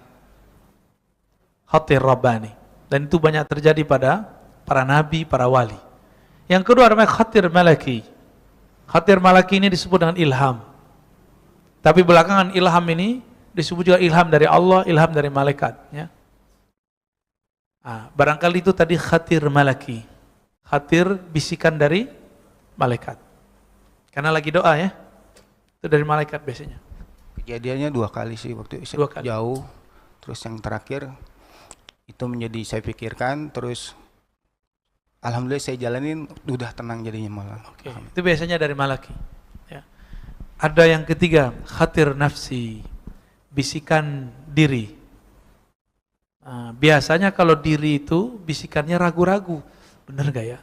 Khatir Rabbani. Dan itu banyak terjadi pada para nabi, para wali. Yang kedua namanya khatir malaki. Khatir malaki ini disebut dengan ilham. Tapi belakangan ilham ini disebut juga ilham dari Allah, ilham dari malaikat. Ya. Barangkali itu tadi khatir malaki. Khatir bisikan dari malaikat. Karena lagi doa ya. Itu dari malaikat biasanya. Kejadiannya 2 kali sih waktu itu jauh. Terus yang terakhir itu menjadi saya pikirkan, terus alhamdulillah saya jalanin udah tenang jadinya malah. Oke. Itu biasanya dari malaki. Ya. Ada yang ketiga, khatir nafsi, bisikan diri. Biasanya kalau diri itu bisikannya ragu-ragu, bener gak ya?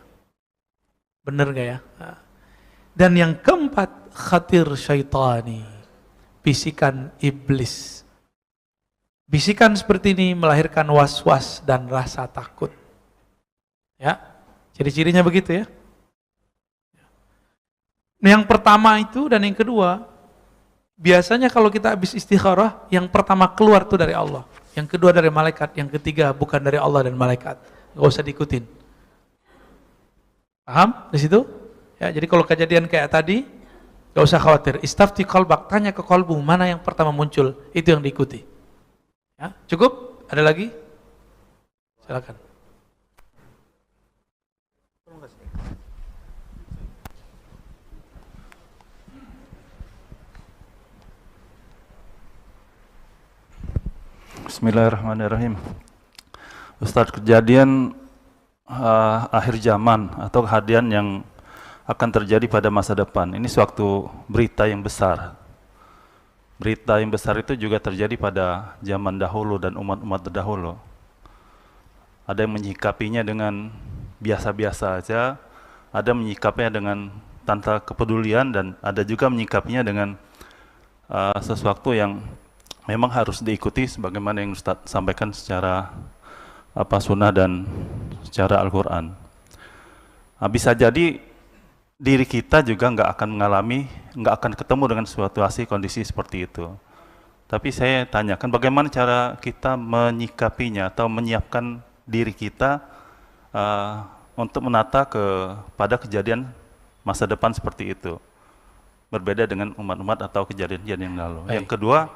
Bener gak ya? Dan yang keempat, khatir syaitani, bisikan iblis. Bisikan seperti ini melahirkan was-was dan rasa takut. Ya, ciri-cirinya begitu ya. Yang pertama itu dan yang kedua, biasanya kalau kita habis istikharah, yang pertama keluar itu dari Allah, yang kedua dari malaikat, yang ketiga bukan dari Allah dan malaikat. Gak usah diikutin. Paham di situ? Ya, jadi kalau kejadian kayak tadi, gak usah khawatir. Istafti qalbak, tanya ke kalbu mana yang pertama muncul, itu yang diikuti. Ya, cukup? Ada lagi? Silakan. Bismillahirrahmanirrahim. Ustadz, kejadian akhir zaman atau kejadian yang akan terjadi pada masa depan, ini suatu berita yang besar. Berita yang besar itu juga terjadi pada zaman dahulu dan umat-umat terdahulu. Ada yang menyikapinya dengan biasa-biasa saja, ada menyikapinya dengan tanpa kepedulian, dan ada juga menyikapinya dengan sesuatu yang memang harus diikuti sebagaimana yang Ustaz sampaikan secara sunnah dan secara Al-Quran. Bisa jadi diri kita juga nggak akan ketemu dengan situasi kondisi seperti itu. Tapi saya tanyakan bagaimana cara kita menyikapinya atau menyiapkan diri kita untuk menata pada kejadian masa depan seperti itu. Berbeda dengan umat-umat atau kejadian-kejadian yang lalu. Yang kedua,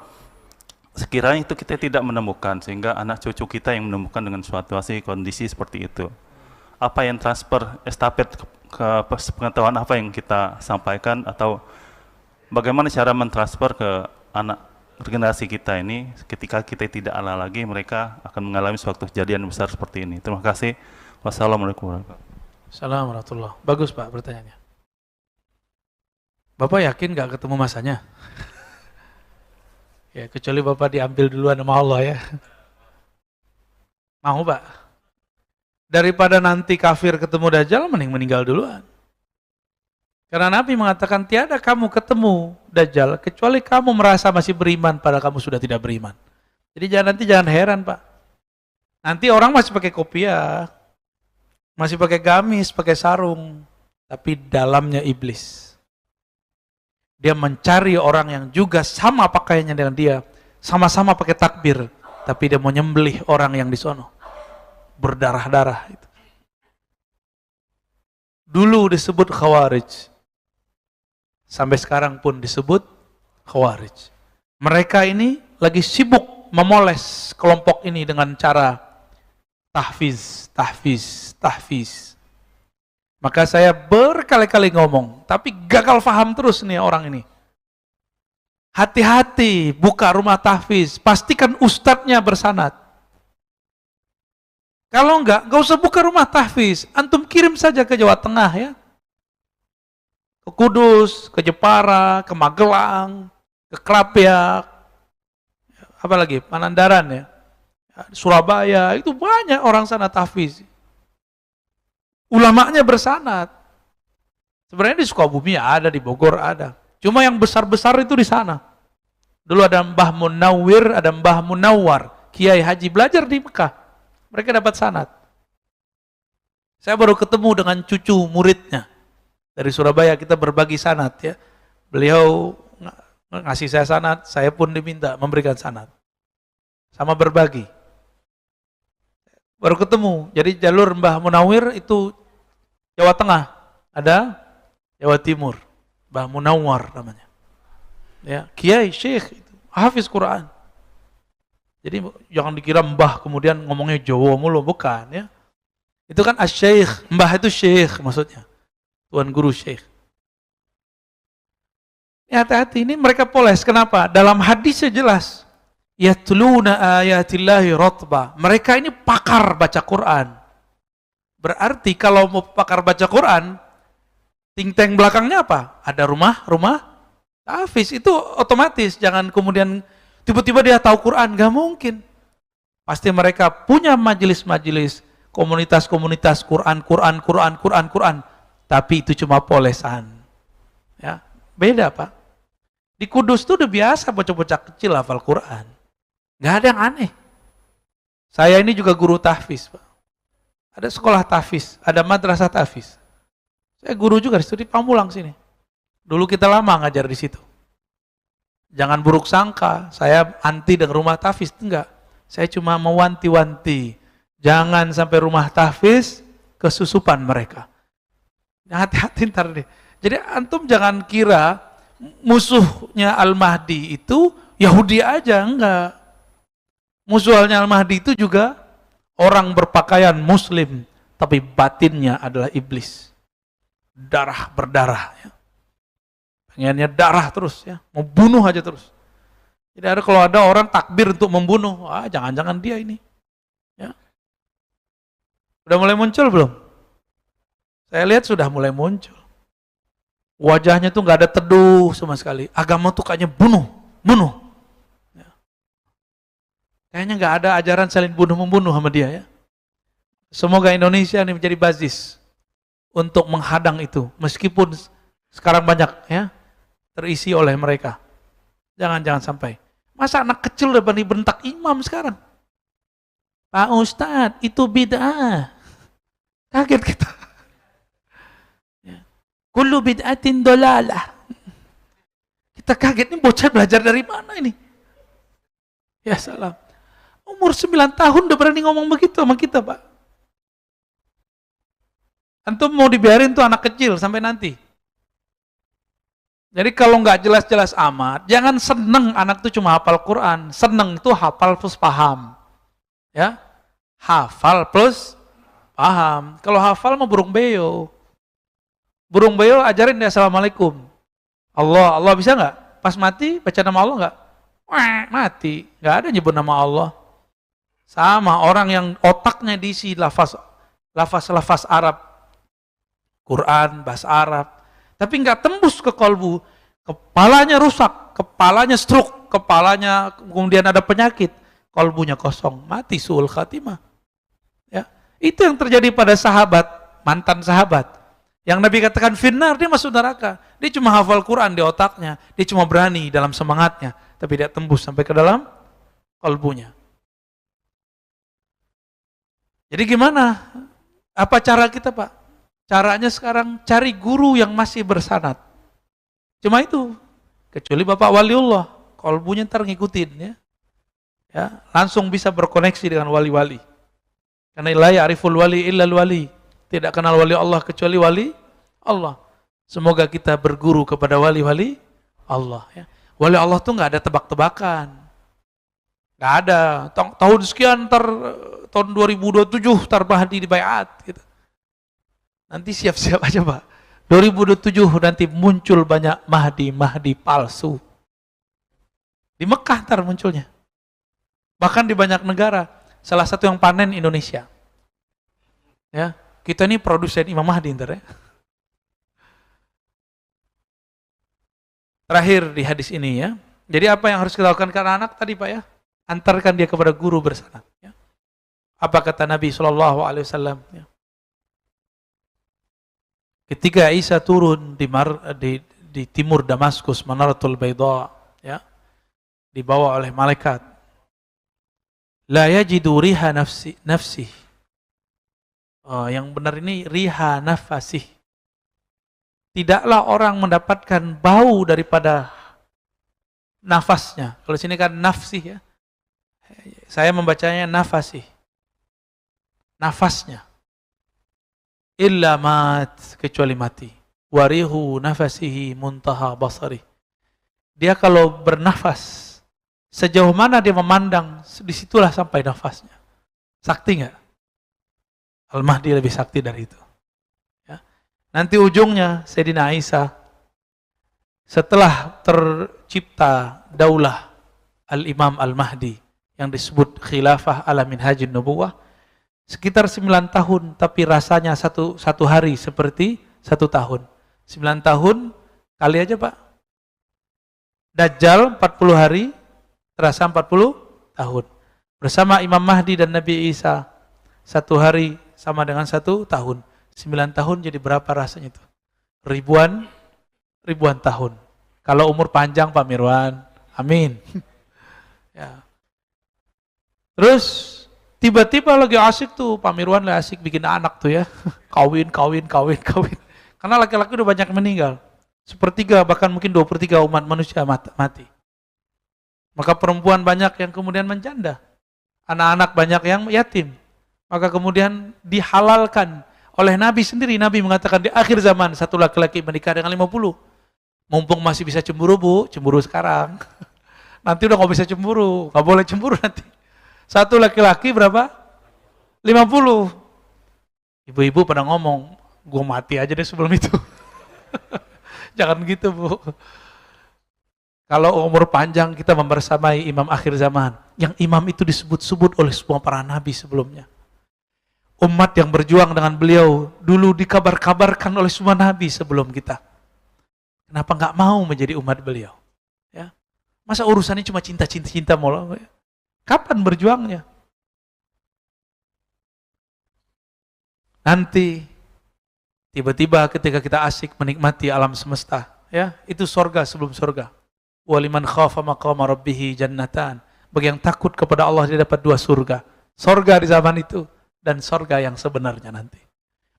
sekiranya itu kita tidak menemukan, sehingga anak cucu kita yang menemukan dengan situasi kondisi seperti itu. Apa yang transfer, estafet ke pengetahuan apa yang kita sampaikan, atau bagaimana cara mentransfer ke anak generasi kita ini ketika kita tidak ada lagi, mereka akan mengalami suatu kejadian besar seperti ini. Terima kasih. Wassalamualaikum warahmatullahi wabarakatuh. Assalamualaikum warahmatullahi wabarakatuh. Bagus Pak pertanyaannya. Bapak yakin nggak ketemu masanya? Ya, kecuali Bapak diambil duluan sama Allah ya. Mau Pak? Daripada nanti kafir ketemu Dajjal, mending meninggal duluan. Karena Nabi mengatakan, tiada kamu ketemu Dajjal, kecuali kamu merasa masih beriman, pada kamu sudah tidak beriman. Jadi jangan heran Pak. Nanti orang masih pakai kopiah, masih pakai gamis, pakai sarung, tapi dalamnya iblis. Dia mencari orang yang juga sama pakaiannya dengan dia, sama-sama pakai takbir, tapi dia mau nyembelih orang yang di sono. Berdarah-darah itu. Dulu disebut Khawarij. Sampai sekarang pun disebut Khawarij. Mereka ini lagi sibuk memoles kelompok ini dengan cara tahfiz. Maka saya berkali-kali ngomong, tapi gagal faham terus nih orang ini. Hati-hati buka rumah tahfiz, pastikan ustadznya bersanad. Kalau enggak usah buka rumah tahfiz, antum kirim saja ke Jawa Tengah ya. Ke Kudus, ke Jepara, ke Magelang, ke Krapyak, apalagi Pangandaran ya. Surabaya, itu banyak orang sana tahfiz. Ulamanya bersanad. Sebenarnya di Sukabumi ada, di Bogor ada. Cuma yang besar-besar itu di sana. Dulu ada Mbah Munawwir, ada Mbah Munawwar, Kiai Haji belajar di Mekah. Mereka dapat sanad. Saya baru ketemu dengan cucu muridnya. Dari Surabaya kita berbagi sanad ya. Beliau ngasih saya sanad, saya pun diminta memberikan sanad. Sama berbagi. Baru ketemu. Jadi jalur Mbah Munawwir itu Jawa Tengah. Ada Jawa Timur. Mbah Munawwar namanya. Ya, Kiai, Syekh, hafiz Quran. Jadi jangan dikira mbah kemudian ngomongnya Jawa mulu, bukan ya. Itu kan asy-syekh, mbah itu syekh maksudnya. Tuan guru syekh. Ya, hati-hati, ini mereka poles. Kenapa? Dalam hadisnya jelas. Yatluna ayatillahi ratba. Mereka ini pakar baca Quran. Berarti kalau mau pakar baca Quran, ting-teng belakangnya apa? Ada rumah tahfiz. Itu otomatis, jangan kemudian tiba-tiba dia tahu Quran, gak mungkin. Pasti mereka punya majelis-majelis, komunitas-komunitas Quran. Tapi itu cuma polesan. Ya, beda Pak. Di Kudus tuh udah biasa bocah-bocah kecil hafal Quran. Gak ada yang aneh. Saya ini juga guru tahfiz Pak. Ada sekolah tahfiz, ada madrasah tahfiz. Saya guru juga di situ, di Pamulang sini. Dulu kita lama ngajar di situ. Jangan buruk sangka, saya anti dengan rumah tahfiz, enggak. Saya cuma mewanti-wanti, jangan sampai rumah tahfiz kesusupan mereka. Hati-hati ntar deh. Jadi antum jangan kira musuhnya Al-Mahdi itu Yahudi aja, enggak. Musuhnya Al-Mahdi itu juga Orang berpakaian muslim, tapi batinnya adalah iblis. Darah berdarah. Ya. Pengennya darah terus, ya, mau bunuh aja terus. Jadi kalau ada orang takbir untuk membunuh, jangan-jangan dia ini. Ya. Udah mulai muncul belum? Saya lihat sudah mulai muncul. Wajahnya tuh nggak ada teduh sama sekali. Agama tuh kayaknya bunuh. Ya. Kayaknya nggak ada ajaran saling bunuh-membunuh sama dia, ya. Semoga Indonesia ini menjadi basis untuk menghadang itu. Meskipun sekarang banyak, ya, terisi oleh mereka. Jangan sampai. Masa anak kecil udah berani bentak imam sekarang? Pak Ustadz, itu bid'ah. Kaget kita. Kullu bid'atin dolalah. Kita kaget, ini bocah belajar dari mana ini? Ya salam. Umur 9 tahun udah berani ngomong begitu sama kita, Pak. Antum mau dibiarin tuh anak kecil sampai nanti. Jadi kalau nggak jelas-jelas amat, jangan seneng anak tuh cuma hafal Quran. Seneng tuh hafal plus paham. Ya, hafal plus paham. Kalau hafal mah burung beo. Burung beo ajarin dia assalamualaikum. Allah bisa nggak? Pas mati baca nama Allah nggak? Mati. Nggak ada nyebut nama Allah. Sama orang yang otaknya diisi lafaz Arab, Quran, bahasa Arab, tapi nggak tembus ke kalbu, kepalanya rusak, kepalanya stroke, kepalanya kemudian ada penyakit, kalbunya kosong, mati suul khatimah. Ya, itu yang terjadi pada sahabat, mantan sahabat. Yang Nabi katakan finnar, dia masuk neraka. Dia cuma hafal Quran di otaknya, dia cuma berani dalam semangatnya, tapi dia tembus sampai ke dalam kalbunya. Jadi gimana? Apa cara kita, Pak? Caranya sekarang cari guru yang masih bersanad. Cuma itu. Kecuali Bapak waliullah, kalbunya ntar ngikutin, ya. Ya, langsung bisa berkoneksi dengan wali-wali. Karena la ya'riful wali illa wali. Tidak kenal wali Allah kecuali wali Allah. Semoga kita berguru kepada wali-wali Allah. Ya. Wali Allah tuh nggak ada tebak-tebakan. Nggak ada. Tahun sekian tahun 2027 Mahdi di baiat. Gitu. Nanti siap-siap aja, Pak. 2027 nanti muncul banyak Mahdi palsu. Di Mekah ntar munculnya. Bahkan di banyak negara. Salah satu yang panen Indonesia. Ya. Kita ini produsen Imam Mahdi ntar, ya. Terakhir di hadis ini, ya. Jadi apa yang harus kita lakukan ke anak tadi, Pak, ya? Antarkan dia kepada guru bersanad, ya. Apa kata Nabi SAW, ya? Ketika Isa turun di timur Damaskus, Manaratul Baidha, ya, dibawa oleh malaikat. La yajidu riha nafsi. Oh, yang benar ini riha nafasih. Tidaklah orang mendapatkan bau daripada nafasnya. Kalau sini kan nafsih, ya. Saya membacanya nafasih. Nafasnya. Illa mat, kecuali mati. Warihu nafasihi muntaha basari. Dia kalau bernafas, sejauh mana dia memandang, disitulah sampai nafasnya. Sakti nggak? Al-Mahdi lebih sakti dari itu. Ya. Nanti ujungnya Sayyidina Isa, setelah tercipta daulah Al-Imam Al-Mahdi yang disebut khilafah ala minhajin nubuwah, sekitar 9 tahun, tapi rasanya satu hari seperti 1 tahun. 9 tahun kali aja, Pak. Dajjal 40 hari, terasa 40 tahun. Bersama Imam Mahdi dan Nabi Isa, 1 hari sama dengan 1 tahun. 9 tahun jadi berapa rasanya itu? Ribuan tahun. Kalau umur panjang Pak Mirwan, amin. Ya. Terus tiba-tiba lagi asik tuh, Pak Mirwan lagi asik bikin anak tuh, ya. Kawin. Karena laki-laki udah banyak meninggal. 1/3 bahkan mungkin 2/3 umat manusia mati. Maka perempuan banyak yang kemudian menjanda. Anak-anak banyak yang yatim. Maka kemudian dihalalkan oleh Nabi sendiri. Nabi mengatakan di akhir zaman satu laki-laki menikah dengan 50. Mumpung masih bisa cemburu, Bu, cemburu sekarang. Nanti udah nggak bisa cemburu, nggak boleh cemburu nanti. Satu laki-laki berapa? 50. Ibu-ibu pada ngomong, gue mati aja deh sebelum itu. Jangan gitu, Bu. Kalau umur panjang kita membersamai imam akhir zaman. Yang imam itu disebut-sebut oleh semua para nabi sebelumnya. Umat yang berjuang dengan beliau dulu dikabar-kabarkan oleh semua nabi sebelum kita. Kenapa nggak mau menjadi umat beliau? Ya, masa urusannya cuma cinta-cinta mulu? Kapan berjuangnya? Nanti tiba-tiba ketika kita asik menikmati alam semesta, ya itu sorga sebelum sorga. Waliman khafa maqama rabbih jannatan. Bagi yang takut kepada Allah dia dapat 2 surga. Sorga di zaman itu dan sorga yang sebenarnya nanti.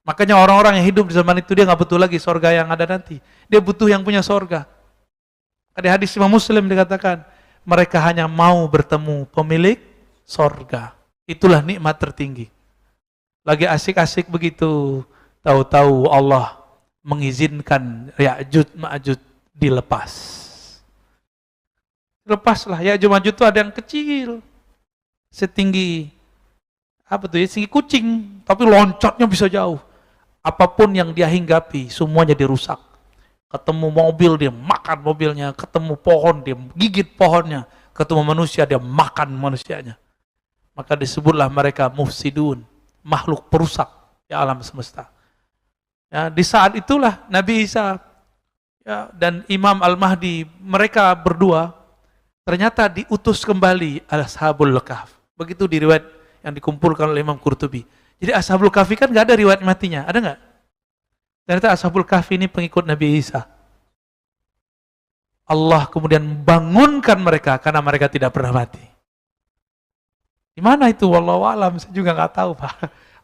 Makanya orang-orang yang hidup di zaman itu dia nggak butuh lagi sorga yang ada nanti. Dia butuh yang punya sorga. Ada hadis Imam Muslim dikatakan, mereka hanya mau bertemu pemilik sorga. Itulah nikmat tertinggi. Lagi asik-asik begitu, tahu-tahu Allah mengizinkan Ya'juj Ma'juj dilepas. Lepaslah, Ya'juj Ma'juj itu ada yang kecil, setinggi setinggi kucing, tapi loncatnya bisa jauh. Apapun yang dia hinggapi, semuanya dirusak. Ketemu mobil, dia makan mobilnya. Ketemu pohon, dia gigit pohonnya. Ketemu manusia, dia makan manusianya. Maka disebutlah mereka mufsidun, makhluk perusak di alam semesta. Ya, di saat itulah Nabi Isa dan Imam Al-Mahdi, mereka berdua ternyata diutus kembali Ashabul Kahf. Begitu di riwayat yang dikumpulkan oleh Imam Qurtubi. Jadi Ashabul Kahfi kan nggak ada riwayat matinya, ada nggak? Ternyata Ashabul Kahfi ini pengikut Nabi Isa. Allah kemudian bangunkan mereka karena mereka tidak pernah mati. Di mana itu? Wallahu alam, saya juga nggak tahu, Pak.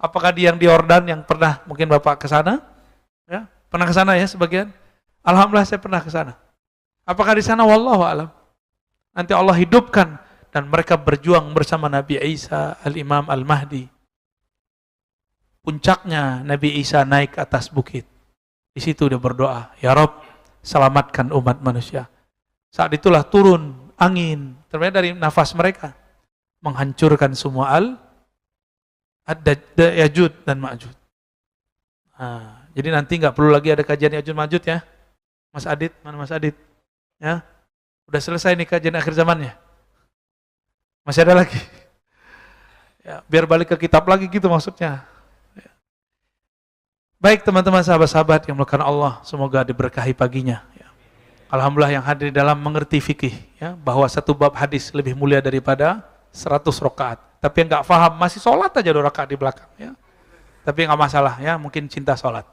Apakah di yang di Yordan yang pernah mungkin Bapak ke sana? Ya, pernah ke sana ya sebagian? Alhamdulillah saya pernah ke sana. Apakah di sana? Wallahu alam. Nanti Allah hidupkan dan mereka berjuang bersama Nabi Isa, Al-Imam Al-Mahdi. Puncaknya Nabi Isa naik ke atas bukit. Di situ dia berdoa, "Ya Rabb, selamatkan umat manusia." Saat itulah turun angin ternyata dari nafas mereka, menghancurkan semua Ya'juj dan Ma'juj. Nah, jadi nanti nggak perlu lagi ada kajian Ya'juj Ma'juj ya, Mas Adit, mana Mas Adit? Ya, udah selesai nih kajian akhir zamannya. Masih ada lagi. Ya, biar balik ke kitab lagi gitu maksudnya. Ya. Baik teman-teman sahabat-sahabat yang melakukan Allah, semoga diberkahi paginya. Ya. Alhamdulillah yang hadir dalam mengerti fikih, ya, bahwa satu bab hadis lebih mulia daripada 100 rakaat. Tapi yang nggak paham masih sholat aja 2 rakaat di belakang. Ya. Tapi nggak masalah ya, mungkin cinta sholat.